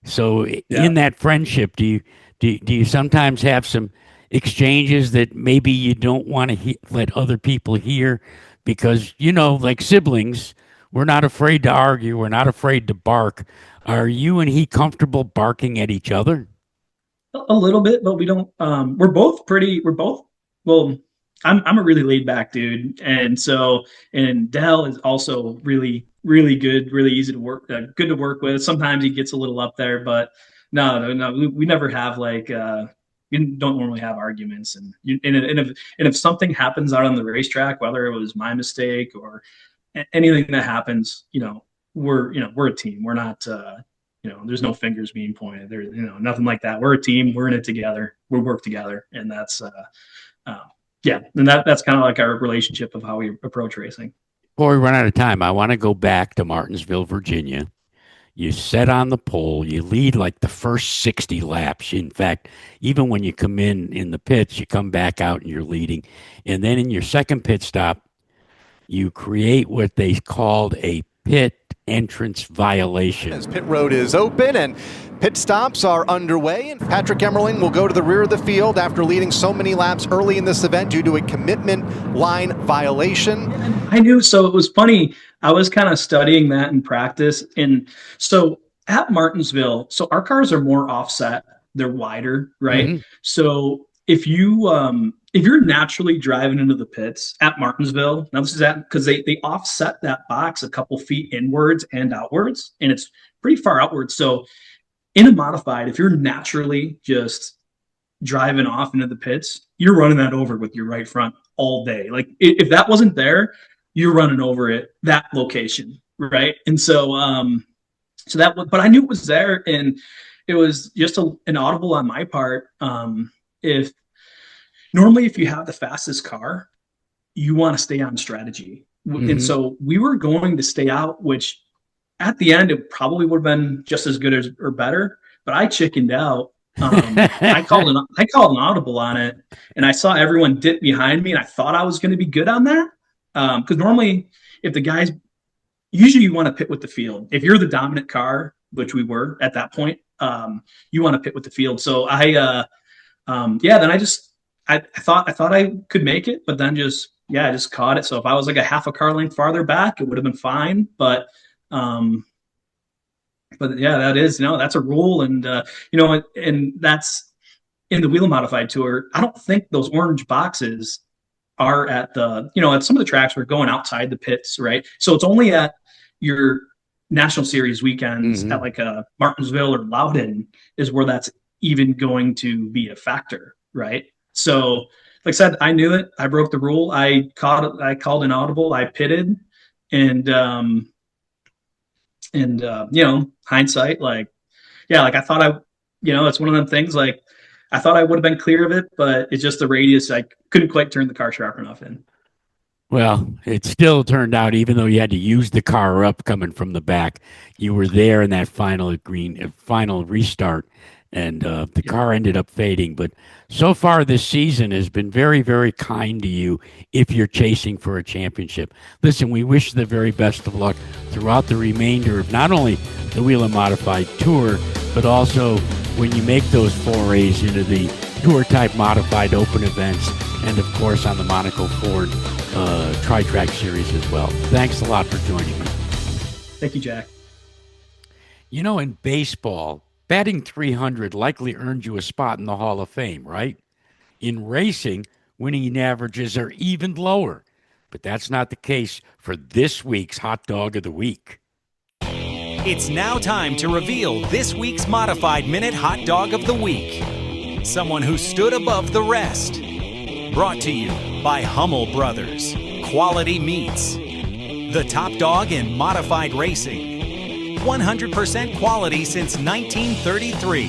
So in that friendship, do you sometimes have some exchanges that maybe you don't want to let other people hear? Because, like siblings, we're not afraid to argue. We're not afraid to bark. Are you and he comfortable barking at each other? A little bit, but we don't. I'm a really laid back dude. And Dell is also really, really good, really easy to work, good to work with. Sometimes he gets a little up there, but no, we never have like you don't normally have arguments. And if something happens out on the racetrack, whether it was my mistake or anything that happens, we're a team. We're not, there's no fingers being pointed. There's, nothing like that. We're a team. We're in it together. We work together, and that's, and that's kind of like our relationship of how we approach racing. Before we run out of time, I want to go back to Martinsville, Virginia. You set on the pole. You lead like the first 60 laps. In fact, even when you come in the pits, you come back out and you're leading. And then in your second pit stop, you create what they called a pit entrance violation. As pit road is open and pit stops are underway, and Patrick Emerling will go to the rear of the field after leading so many laps early in this event due to a commitment line violation. I knew, so it was funny. I was kind of studying that in practice. And so at Martinsville, so our cars are more offset. They're wider, right? Mm-hmm. So if you're naturally driving into the pits at Martinsville, now this is because they offset that box a couple feet inwards and outwards, and it's pretty far outwards. So in a modified, if you're naturally just driving off into the pits, you're running that over with your right front all day. Like if that wasn't there, you're running over it, that location, right? And so, but I knew it was there, and it was just an audible on my part. If you have the fastest car, you want to stay on strategy. Mm-hmm. And so we were going to stay out, which at the end, it probably would have been just as good as or better, but I chickened out. I called an audible on it, and I saw everyone dip behind me, and I thought I was going to be good on that. Because normally if the guys, usually you want to pit with the field. If you're the dominant car, which we were at that point, you want to pit with the field. So then I thought I could make it, but then I just caught it. So if I was like a half a car length farther back, it would have been fine. But that is, that's a rule. And, and that's in the Whelen Modified Tour. I don't think those orange boxes are at at some of the tracks we're going outside the pits, right? So it's only at your National Series weekends at like Martinsville or Loudon is where that's even going to be a factor, right? So, like I said, I knew it. I broke the rule. I called an audible. I pitted, and hindsight, I thought it's one of them things. Like I thought I would have been clear of it, but it's just the radius. I couldn't quite turn the car sharp enough in. Well, it still turned out, even though you had to use the car up coming from the back, you were there in that final restart, and the car ended up fading. But so far this season has been very, very kind to you if you're chasing for a championship. Listen, we wish the very best of luck throughout the remainder of not only the Whelen Modified Tour, but also when you make those forays into the Tour-type modified open events, and, of course, on the Monaco Ford Tri-Track Series as well. Thanks a lot for joining me. Thank you, Jack. In baseball, batting 300 likely earned you a spot in the Hall of Fame, right? In racing, winning averages are even lower. But that's not the case for this week's Hot Dog of the Week. It's now time to reveal this week's Modified Minute Hot Dog of the Week. Someone who stood above the rest. Brought to you by Hummel Brothers, Quality Meats, the top dog in modified racing. 100% quality since 1933.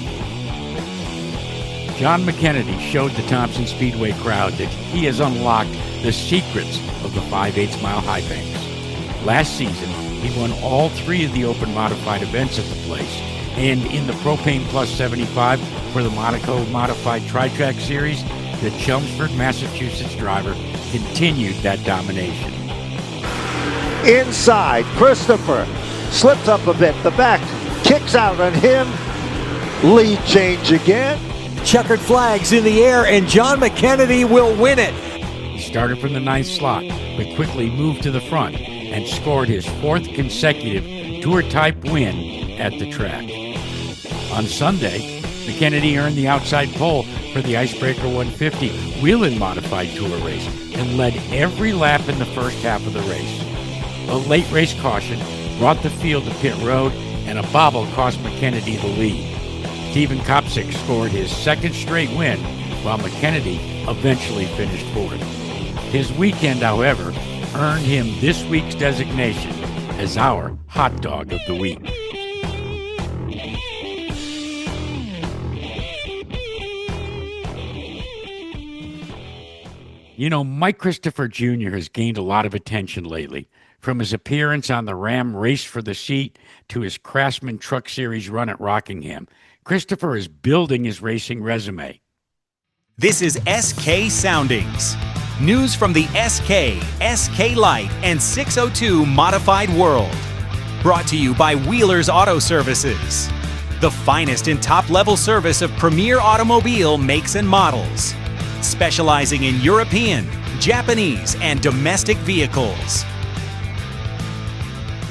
John McKennedy showed the Thompson Speedway crowd that he has unlocked the secrets of the 5/8 mile high banks. Last season, he won all 3 of the open modified events at the place. And in the Propane Plus 75 for the Monaco Modified Tri-Track Series, the Chelmsford, Massachusetts driver continued that domination. Inside, Christopher slips up a bit. The back kicks out on him. Lead change again. Checkered flags in the air, and John McKennedy will win it. He started from the 9th slot, but quickly moved to the front and scored his 4th consecutive Tour-type win at the track. On Sunday, McKennedy earned the outside pole for the Icebreaker 150 Whelen Modified Tour race and led every lap in the first half of the race. A late race caution brought the field to pit road, and a bobble cost McKennedy the lead. Stephen Kopp Leipzig scored his second straight win, while McKennedy eventually finished fourth. His weekend, however, earned him this week's designation as our hot dog of the week. You know, Mike Christopher Jr. has gained a lot of attention lately, from his appearance on the Ram Race for the Seat to his Craftsman Truck Series run at Rockingham. Christopher is building his racing resume. This is SK Soundings. News from the SK Light, and 602 Modified World. Brought to you by Wheeler's Auto Services. The finest in top-level service of premier automobile makes and models. Specializing in European, Japanese, and domestic vehicles.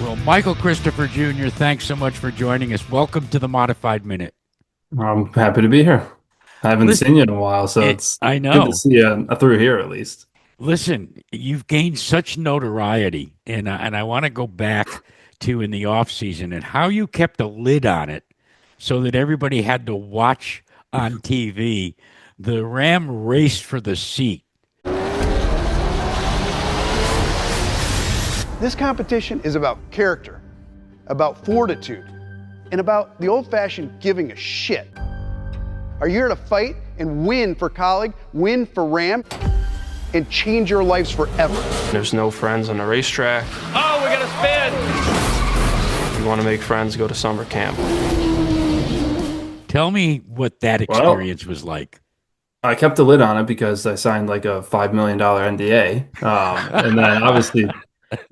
Well, Michael Christopher Jr., thanks so much for joining us. Welcome to the Modified Minute. I'm happy to be here. I haven't seen you in a while, so it's I know. good to see you through here at least. Listen, you've gained such notoriety, and I want to go back to in the off season and how you kept a lid on it so that everybody had to watch on TV the Ram Race for the Seat. This competition is about character, about fortitude, and about the old-fashioned giving a shit. Are you here to fight and win for colleague, win for Ram, and change your lives forever? There's no friends on the racetrack. Oh, we got a spin! If you want to make friends, go to summer camp. Tell me what that experience was like. I kept a lid on it because I signed like a $5 million NDA. And then obviously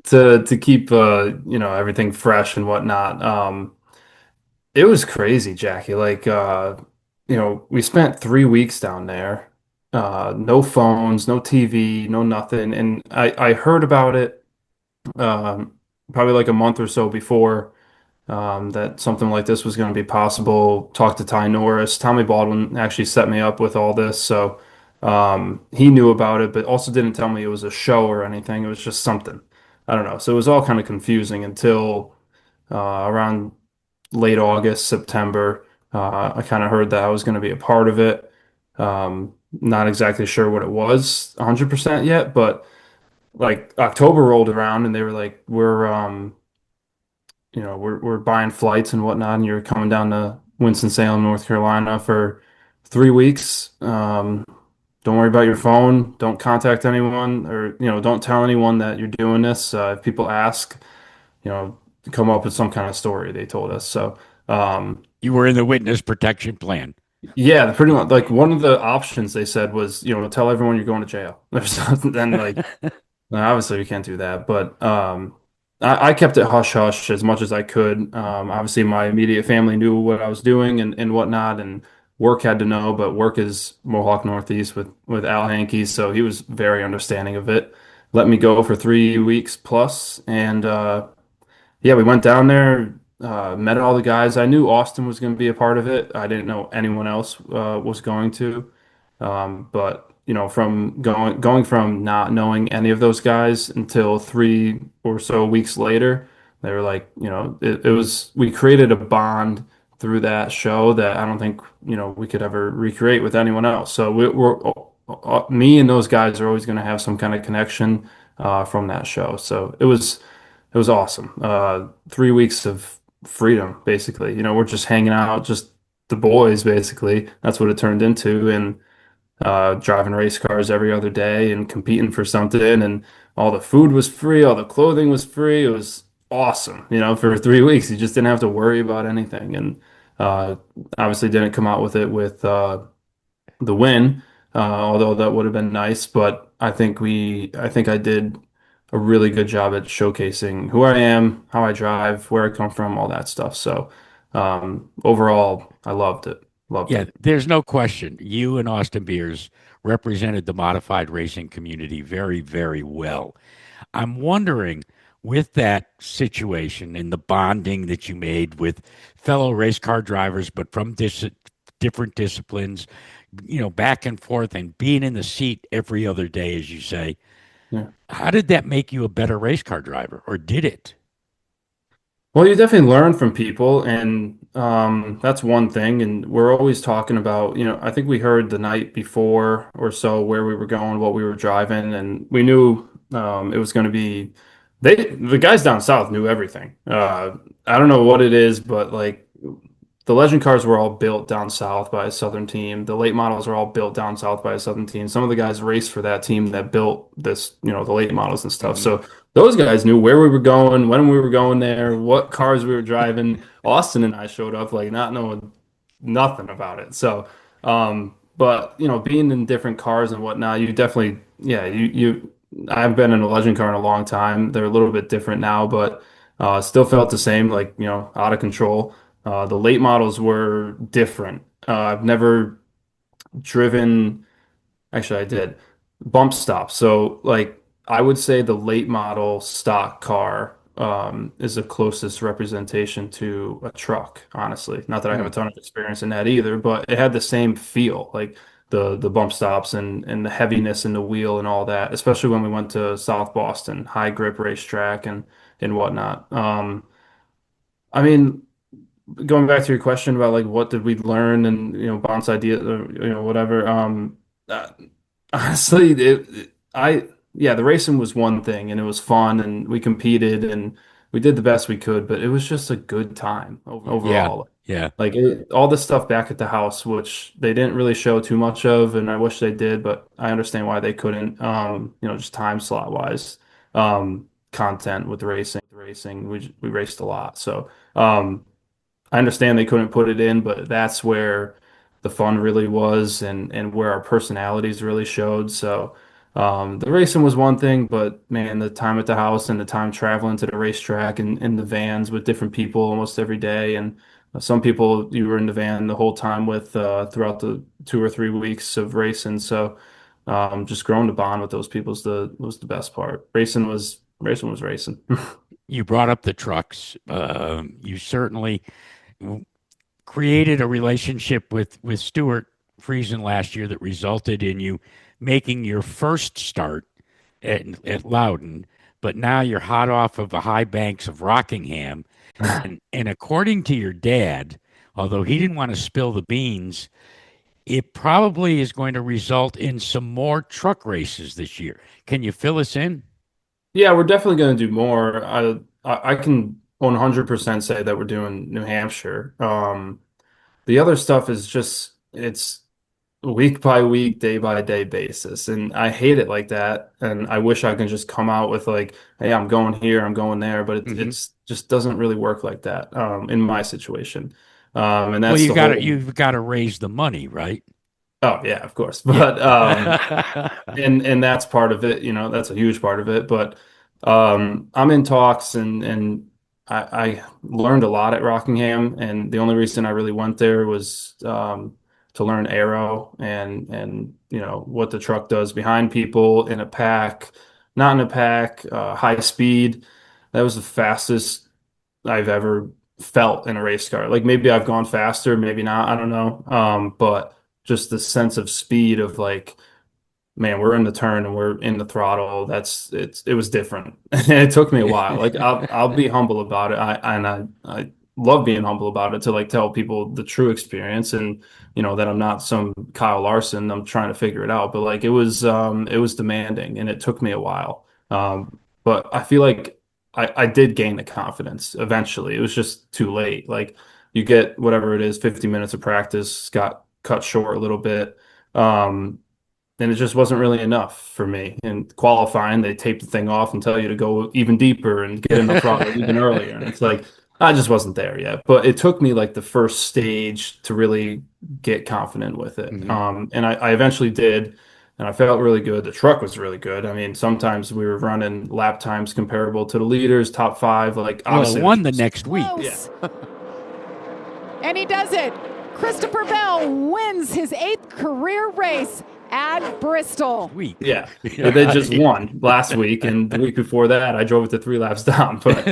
to keep, everything fresh and whatnot. It was crazy, Jackie. Like, we spent 3 weeks down there, no phones, no TV, no nothing. And I heard about it probably like a month or so before that something like this was going to be possible. Talked to Ty Norris. Tommy Baldwin actually set me up with all this. So he knew about it, but also didn't tell me it was a show or anything. It was just something. I don't know. So it was all kind of confusing until around late August, September. I kind of heard that I was going to be a part of it. Not exactly sure what it was 100% yet, but like October rolled around and they were like, we're buying flights and whatnot, and you're coming down to Winston-Salem, North Carolina for 3 weeks. Don't worry about your phone. Don't contact anyone, or don't tell anyone that you're doing this. If people ask, come up with some kind of story. They told us so. You were in the witness protection plan. Yeah, pretty much. Like one of the options they said was, tell everyone you're going to jail. There's something. Then like, obviously we can't do that, but I kept it hush hush as much as I could. Obviously, my immediate family knew what I was doing and whatnot, and work had to know. But work is Mohawk Northeast with Al Hankey, so he was very understanding of it. Let me go for 3 weeks plus, and we went down there, met all the guys. I knew Austin was going to be a part of it. I didn't know anyone else was going to, but. From going from not knowing any of those guys until 3 or so weeks later, they were like, we created a bond through that show that I don't think, we could ever recreate with anyone else. So me and those guys are always going to have some kind of connection from that show. So it was awesome. 3 weeks of freedom, basically. We're just hanging out, just the boys, basically. That's what it turned into. And driving race cars every other day and competing for something, and all the food was free, all the clothing was free. It was awesome. For 3 weeks you just didn't have to worry about anything, and obviously didn't come out with it with the win, although that would have been nice. But I think I did a really good job at showcasing who I am, how I drive, where I come from, all that stuff. So overall I loved it. There's no question. You and Austin Beers represented the modified racing community very, very well. I'm wondering, with that situation and the bonding that you made with fellow race car drivers, but from different disciplines, back and forth, and being in the seat every other day, as you say, how did that make you a better race car driver, or did it? Well, you definitely learn from people, and that's one thing. And we're always talking about, I think we heard the night before or so where we were going, what we were driving, and we knew it was going to be. The guys down south knew everything. I don't know what it is, but like the legend cars were all built down south by a southern team. The late models are all built down south by a southern team. Some of the guys raced for that team that built this, the late models and stuff. So those guys knew where we were going, when we were going there, what cars we were driving. Austin and I showed up like not knowing nothing about it. So, but being in different cars and whatnot, you definitely, yeah, I've been in a legend car in a long time. They're a little bit different now, but still felt the same, like, out of control. The late models were different. I've never driven, actually, I did bump stops. So, like, I would say the late model stock car is the closest representation to a truck, honestly. Not that I have a ton of experience in that either, but it had the same feel, like the bump stops and the heaviness in the wheel and all that, especially when we went to South Boston, high grip racetrack and whatnot. I mean, going back to your question about like what did we learn and bounce idea or whatever. Uh, Honestly, yeah, the racing was one thing and it was fun and we competed and we did the best we could, but it was just a good time overall. Yeah. Like all the stuff back at the house, which they didn't really show too much of, and I wish they did, but I understand why they couldn't. Just time slot wise, content with racing, we raced a lot, so. I understand they couldn't put it in, but that's where the fun really was and where our personalities really showed. So the racing was one thing, but man, the time at the house and the time traveling to the racetrack and in the vans with different people almost every day. And some people you were in the van the whole time with throughout the 2 or 3 weeks of racing. So just growing to bond with those people was the best part. Racing was racing. You brought up the trucks. You certainly created a relationship with Stuart Friesen last year that resulted in you making your first start at Loudon, but now you're hot off of the high banks of Rockingham. And according to your dad, although he didn't want to spill the beans, it probably is going to result in some more truck races this year. Can you fill us in? Yeah, we're definitely going to do more. I can 100% say that we're doing New Hampshire. The other stuff is just it's week by week, day by day basis, and I hate it like that. And I wish I could just come out with like, hey, I'm going here, I'm going there, but it's just doesn't really work like that in my situation. And that's you've got to raise the money, right? Oh yeah, of course. But and that's part of it, that's a huge part of it. But I'm in talks and I learned a lot at Rockingham, and the only reason I really went there was to learn aero and what the truck does behind people in a pack, not in a pack, high speed. That was the fastest I've ever felt in a race car. Like maybe I've gone faster, maybe not, I don't know. But just the sense of speed of like, man, we're in the turn and we're in the throttle. It was different. It took me a while. Like I'll be humble about it. I love being humble about it to like tell people the true experience and that I'm not some Kyle Larson. I'm trying to figure it out. But like it was demanding and it took me a while. But I feel like I did gain the confidence eventually. It was just too late. Like you get whatever it is, 50 minutes of practice, got cut short a little bit. And it just wasn't really enough for me. And qualifying, they tape the thing off and tell you to go even deeper and get in the throttle even earlier. And it's like, I just wasn't there yet. But it took me like the first stage to really get confident with it. And I eventually did. And I felt really good. The truck was really good. I mean, sometimes we were running lap times comparable to the leaders, top five. Like, obviously, won the next week. Yeah. And he does it. Christopher Bell wins his 8th career race at Bristol. Yeah, they just won last week, and the week before that, I drove it to 3 laps down. But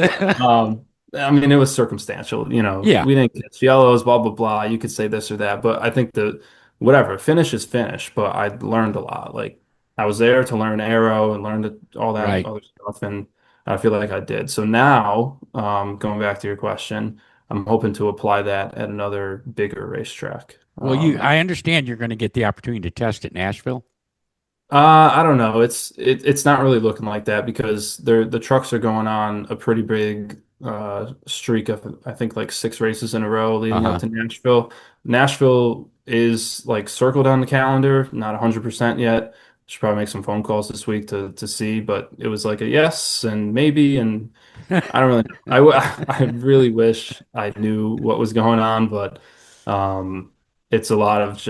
I mean, it was circumstantial. We didn't catch yellows, blah blah blah. You could say this or that, but I think whatever finish is finish. But I learned a lot. Like I was there to learn aero and learn all that other stuff, and I feel like I did. So now, going back to your question, I'm hoping to apply that at another bigger racetrack. Well, I understand you're going to get the opportunity to test at Nashville. I don't know. It's not really looking like that because the trucks are going on a pretty big streak of I think like 6 races in a row leading up to Nashville. Nashville is like circled on the calendar, not 100% yet. Should probably make some phone calls this week to see, but it was like a yes and maybe, and I don't really I really wish I knew what was going on, but it's a lot of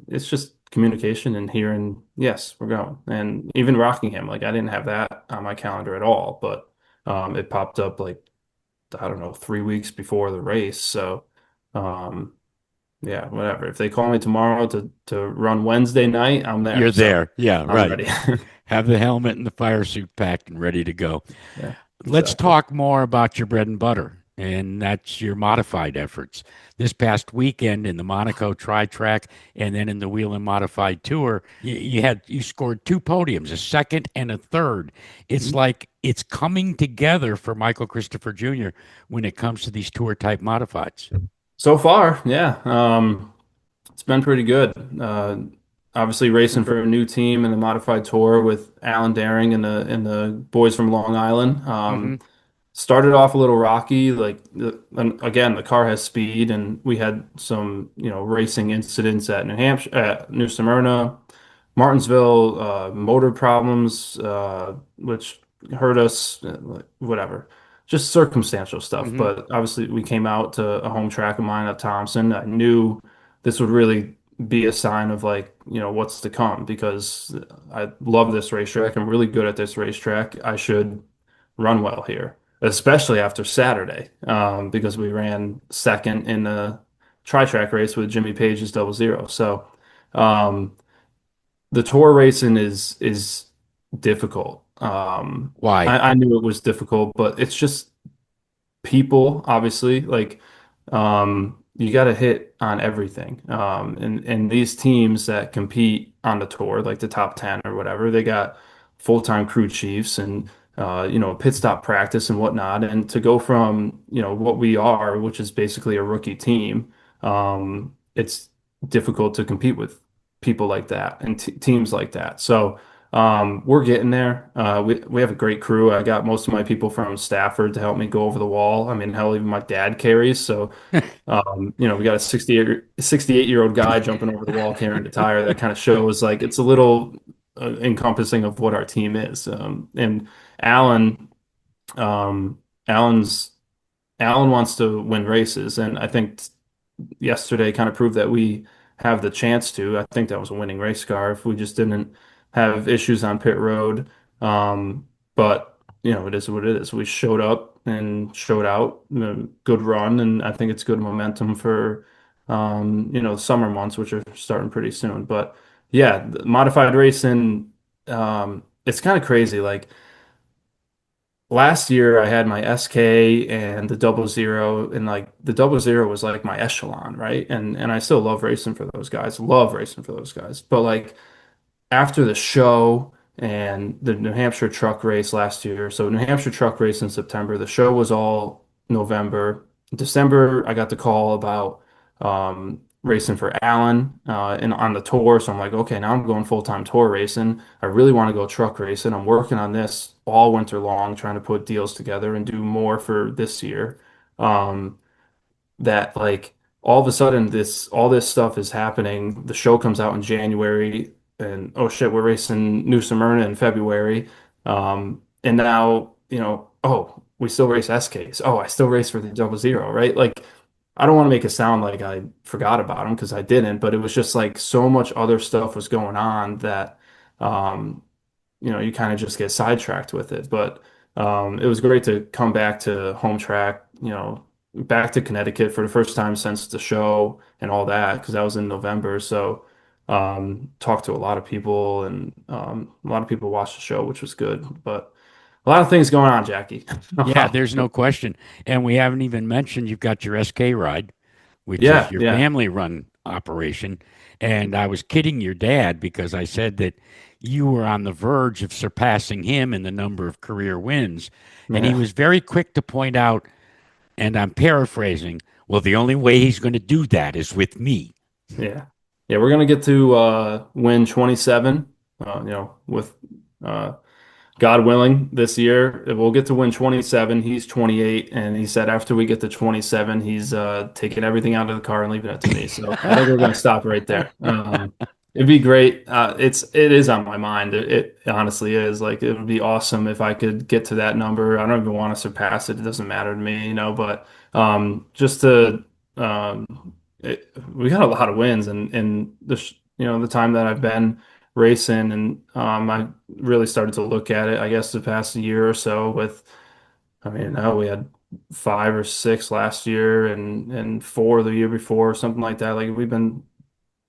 it's just communication and hearing, yes, we're going. And even Rockingham, like I didn't have that on my calendar at all, but it popped up like I don't know 3 weeks before the race. So yeah, whatever. If they call me tomorrow to run Wednesday night, I'm there. You're So there. Yeah, I'm right. ready. Have the helmet and the fire suit packed and ready to go. Yeah, Let's exactly. talk more about your bread and butter, and that's your modified efforts. This past weekend in the Monaco Tri-Track and then in the Whelen Modified Tour, you scored 2 podiums, a second and a third. It's like it's coming together for Michael Christopher Jr. when it comes to these tour type modifieds. So far, yeah. It's been pretty good. Obviously racing for a new team in the modified tour with Alan Daring and the boys from Long Island. Started off a little rocky, like and again, the car has speed, and we had some, racing incidents at New Hampshire, at New Smyrna, Martinsville, motor problems, which hurt us, whatever, just circumstantial stuff. But obviously, we came out to a home track of mine at Thompson. I knew this would really be a sign of like, what's to come because I love this racetrack. I'm really good at this racetrack. I should run well here, especially after Saturday, because we ran second in the tri-track race with Jimmy Page's 00. So, the tour racing is difficult. Why? I knew it was difficult, but it's just people, obviously, like you got to hit on everything. And these teams that compete on the tour, like the top 10 or whatever, they got full-time crew chiefs and pit stop practice and whatnot. And to go from, what we are, which is basically a rookie team, it's difficult to compete with people like that and teams like that. So we're getting there. We have a great crew. I got most of my people from Stafford to help me go over the wall. I mean, hell, even my dad carries. So, we got a 68-year-old guy jumping over the wall carrying the tire. That kind of shows like it's a little encompassing of what our team is. And Alan, Alan's Alan wants to win races, and I think yesterday kind of proved that we have the chance to. I think that was a winning race car if we just didn't have issues on pit road. But it is what it is. We showed up and showed out, good run, and I think it's good momentum for the summer months, which are starting pretty soon. But yeah, the modified racing, it's kind of crazy. Like last year I had my SK and the 00, and like the 00 was like my echelon, right? And I still love racing for those guys. Love racing for those guys. But like after the show and the New Hampshire truck race last year, so New Hampshire truck race in September, the show was all November. December, I got the call about racing for Allen and on the tour. So I'm like, okay, now I'm going full-time tour racing. I really want to go truck racing. I'm working on this all winter long, trying to put deals together and do more for this year. That like all of a sudden all this stuff is happening. The show comes out in January, and oh shit, we're racing New Smyrna in February. And now, oh, we still race SKs. Oh, I still race for the 00, right? Like I don't want to make it sound like I forgot about them because I didn't, but it was just like so much other stuff was going on that you kind of just get sidetracked with it. But it was great to come back to home track, back to Connecticut for the first time since the show and all that, because that was in November. So talked to a lot of people, and a lot of people watched the show, which was good. But a lot of things going on, Jackie. Yeah, there's no question. And we haven't even mentioned you've got your SK ride, which Yeah, is your yeah. family run operation. And I was kidding your dad because I said that you were on the verge of surpassing him in the number of career wins. And he Yeah. was very quick to point out, and I'm paraphrasing, well, the only way he's going to do that is with me. Yeah. Yeah, we're gonna get to win 27, with God willing this year. We'll get to win 27. He's 28, and he said after we get to 27, he's taking everything out of the car and leaving it to me. So I think we're gonna stop right there. It'd be great. It is on my mind. It honestly is. Like, it would be awesome if I could get to that number. I don't even want to surpass it. It doesn't matter to me, but just to we got a lot of wins, and the time that I've been racing, and I really started to look at it, I guess, the past year or so we had 5 or 6 last year and 4 the year before, something like that. Like, we've been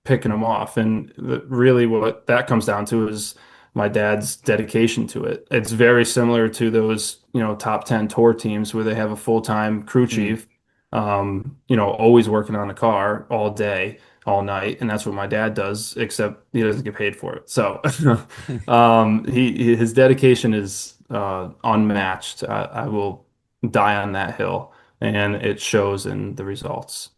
picking them off, and really what that comes down to is my dad's dedication to it. It's very similar to those, top 10 tour teams where they have a full-time crew chief, always working on the car all day, all night, and that's what my dad does, except he doesn't get paid for it. So his dedication is unmatched. I will die on that hill, and it shows in the results.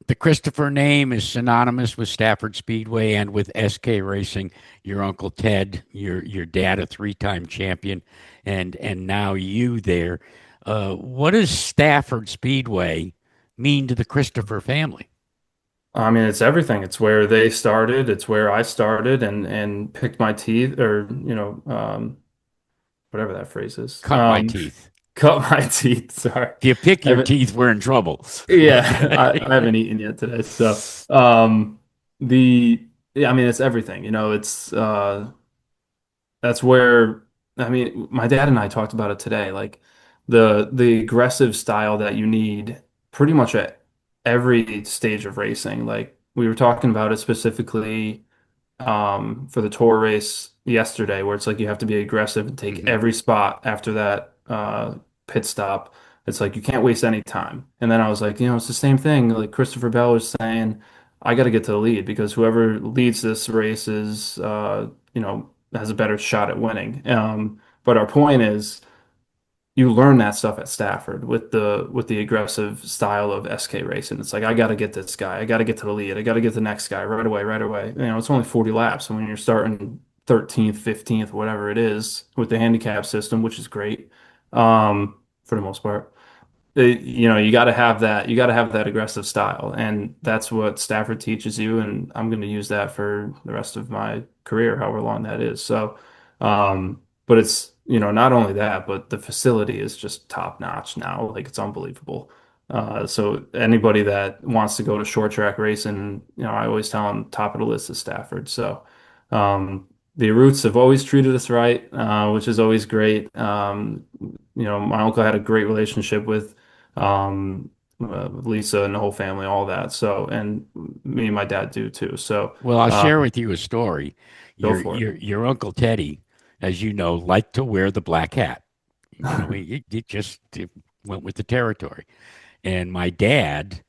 The Christopher name is synonymous with Stafford Speedway and with SK Racing. Your Uncle Ted, your dad, a 3-time champion, and now you there. What does Stafford Speedway mean to the Christopher family? I mean, it's everything. It's where they started. It's where I started and picked my teeth, or whatever that phrase is. Cut my teeth. Cut my teeth. Sorry. If you pick your teeth, we're in trouble. Yeah, I haven't eaten yet today. So, it's everything. It's that's where, my dad and I talked about it today. Like, the aggressive style that you need pretty much at every stage of racing. Like, we were talking about it specifically for the tour race yesterday, where it's like you have to be aggressive and take every spot after that pit stop. It's like you can't waste any time. And then I was like, it's the same thing. Like Christopher Bell was saying, I got to get to the lead, because whoever leads this race is, has a better shot at winning. But our point is, you learn that stuff at Stafford with the aggressive style of SK racing. It's like, I got to get this guy. I got to get to the lead. I got to get the next guy right away. It's only 40 laps. And when you're starting 13th, 15th, whatever it is, with the handicap system, which is great, for the most part, you got to have that. You got to have that aggressive style, and that's what Stafford teaches you. And I'm going to use that for the rest of my career, however long that is. So, but it's, not only that, but the facility is just top notch now. Like, it's unbelievable. So anybody that wants to go to short track racing, I always tell them top of the list is Stafford. So, the Roots have always treated us right, which is always great. My uncle had a great relationship with Lisa and the whole family, all that. So, and me and my dad do too. So, well, I'll share with you a story. Go for it. Your Uncle Teddy, as you know, liked to wear the black hat. He just went with the territory. And my dad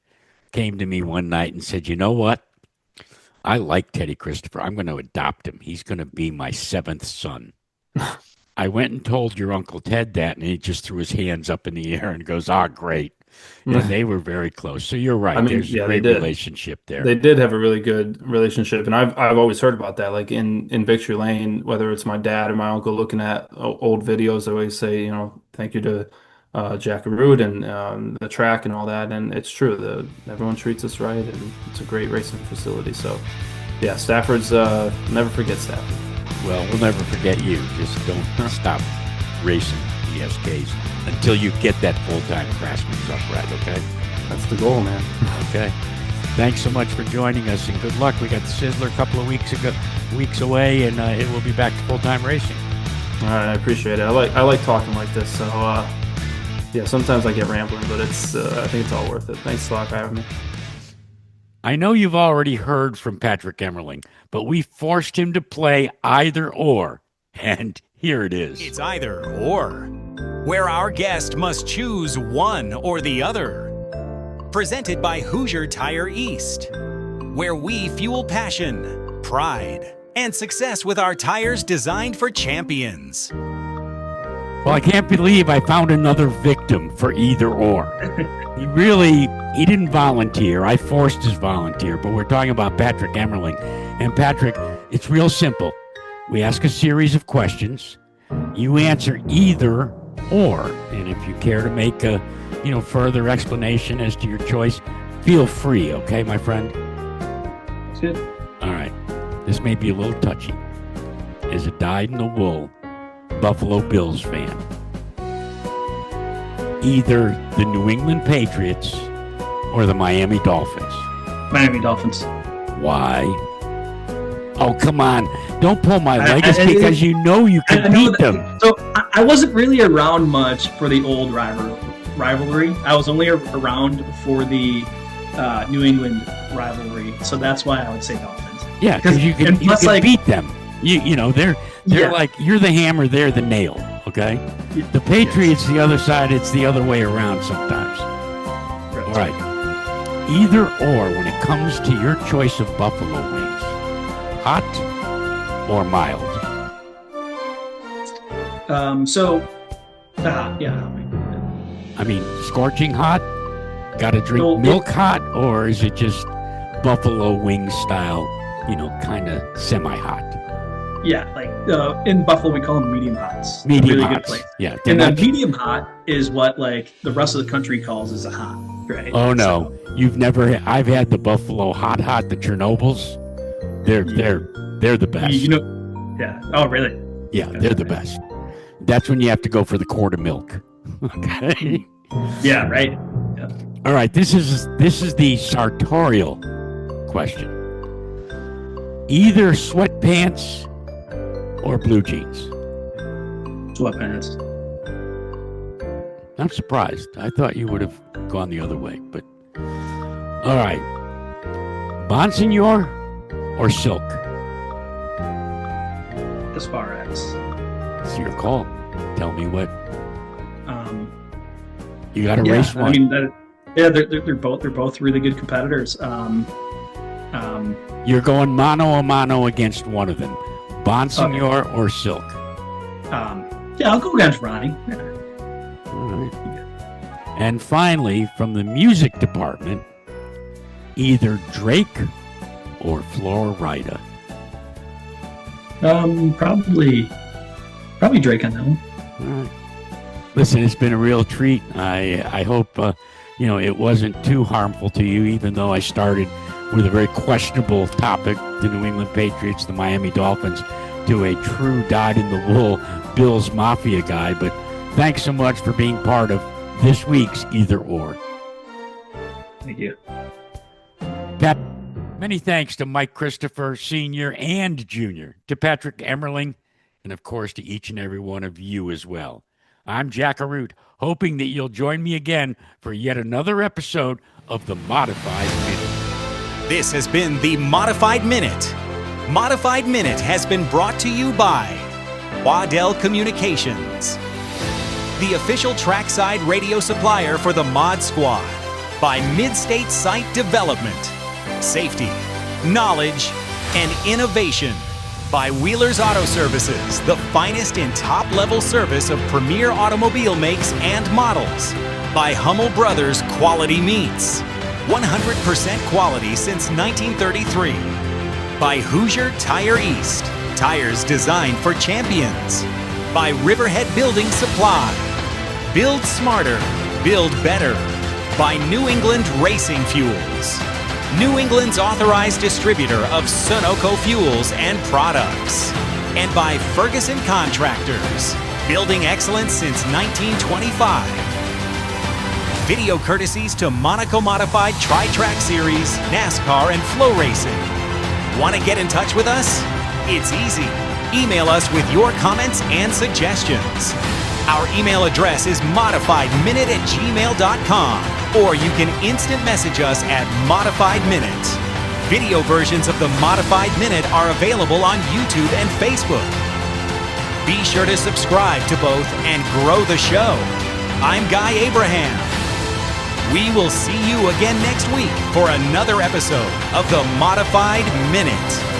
came to me one night and said, "You know what? I like Teddy Christopher. I'm going to adopt him. He's going to be my 7th son." I went and told your Uncle Ted that, and he just threw his hands up in the air and goes, great. And they were very close. So you're right. There's a great relationship there. They did have a really good relationship. And I've always heard about that. Like in Victory Lane, whether it's my dad or my uncle looking at old videos, I always say, thank you to Jack Root and the track and all that. And it's true. Everyone treats us right, and it's a great racing facility. So, yeah, Stafford's never forget Stafford. Well, we'll never forget you. Just don't stop racing ESKs until you get that full-time Craftsman's upright, okay? That's the goal, man. Okay. Thanks so much for joining us, and good luck. We got the Sizzler a couple of weeks away, and it will be back to full-time racing. All right, I appreciate it. I like talking like this, so yeah, sometimes I get rambling, but it's I think it's all worth it. Thanks a lot for having me. I know you've already heard from Patrick Emerling, but we forced him to play either or, and here it is. It's either or, where our guest must choose one or the other. Presented by Hoosier Tire East. where we fuel passion, pride, and success with our tires designed for champions. Well, I can't believe I found another victim for either or. He didn't volunteer. I forced his volunteer, but we're talking about Patrick Emerling. And Patrick, it's real simple. We ask a series of questions. You answer either or. And if you care to make a, further explanation as to your choice, feel free, okay, my friend? That's good. All right. This may be a little touchy. As a dyed-in-the-wool Buffalo Bills fan, either the New England Patriots or the Miami Dolphins. Miami Dolphins. Why? Oh, come on. Don't pull my leg because you can beat them. So I wasn't really around much for the old rivalry. I was only around for the New England rivalry. So that's why I would say Dolphins. Yeah, because you can beat them. They're like, you're the hammer, they're the nail, okay? The Patriots, the other side, it's the other way around sometimes. All right. Either or when it comes to your choice of buffalo wings, hot or mild? I mean, scorching hot? Got to drink milk hot? Or is it just buffalo wing style, kind of semi-hot? Yeah, like in Buffalo, we call them medium hots. Medium really hots. Good place. Yeah. And the medium hot is what like the rest of the country calls as a hot, right? Oh no, I've had the Buffalo hot, the Chernobyls. They're the best. Yeah. Oh really? Yeah, they're the best. That's when you have to go for the quart of milk. Okay. Yeah. Right. Yeah. All right. This is the sartorial question. Either sweatpants or blue jeans? Sweatpants. I'm surprised. I thought you would have gone the other way, but all right. Bonsignor or silk? As far as it's your call. Tell me what. You got to race one. I mean, they're both really good competitors. You're going mano a mano against one of them. Bonsignor or silk? Yeah, I'll go against Ronnie. Yeah. All right. And finally, from the music department, either Drake or Florida. Probably Drake on that one. All right. Listen, it's been a real treat. I hope it wasn't too harmful to you, even though I started with a very questionable topic, the New England Patriots, the Miami Dolphins, to a true dyed-in-the-wool Bills Mafia guy. But thanks so much for being part of this week's Either Or. Thank you. Pat, many thanks to Mike Christopher, Sr. and Jr., to Patrick Emerling, and of course to each and every one of you as well. I'm Jack Arute, hoping that you'll join me again for yet another episode of the Modified Minute. This has been the Modified Minute. Modified Minute has been brought to you by Waddell Communications, the official trackside radio supplier for the Mod Squad, by Midstate Site Development, safety, knowledge, and innovation, by Wheeler's Auto Services, the finest in top-level service of premier automobile makes and models, by Hummel Brothers Quality Meats, 100% quality since 1933. By Hoosier Tire East, tires designed for champions. By Riverhead Building Supply, build smarter, build better. By New England Racing Fuels, New England's authorized distributor of Sunoco fuels and products. And by Ferguson Contractors, building excellence since 1925. Video courtesies to Monaco Modified Tri-Track Series, NASCAR, and Flow Racing. Want to get in touch with us? It's easy. Email us with your comments and suggestions. Our email address is modifiedminute@gmail.com, or you can instant message us at Modified Minute. Video versions of the Modified Minute are available on YouTube and Facebook. Be sure to subscribe to both and grow the show. I'm Guy Abraham. We will see you again next week for another episode of the Modified Minute.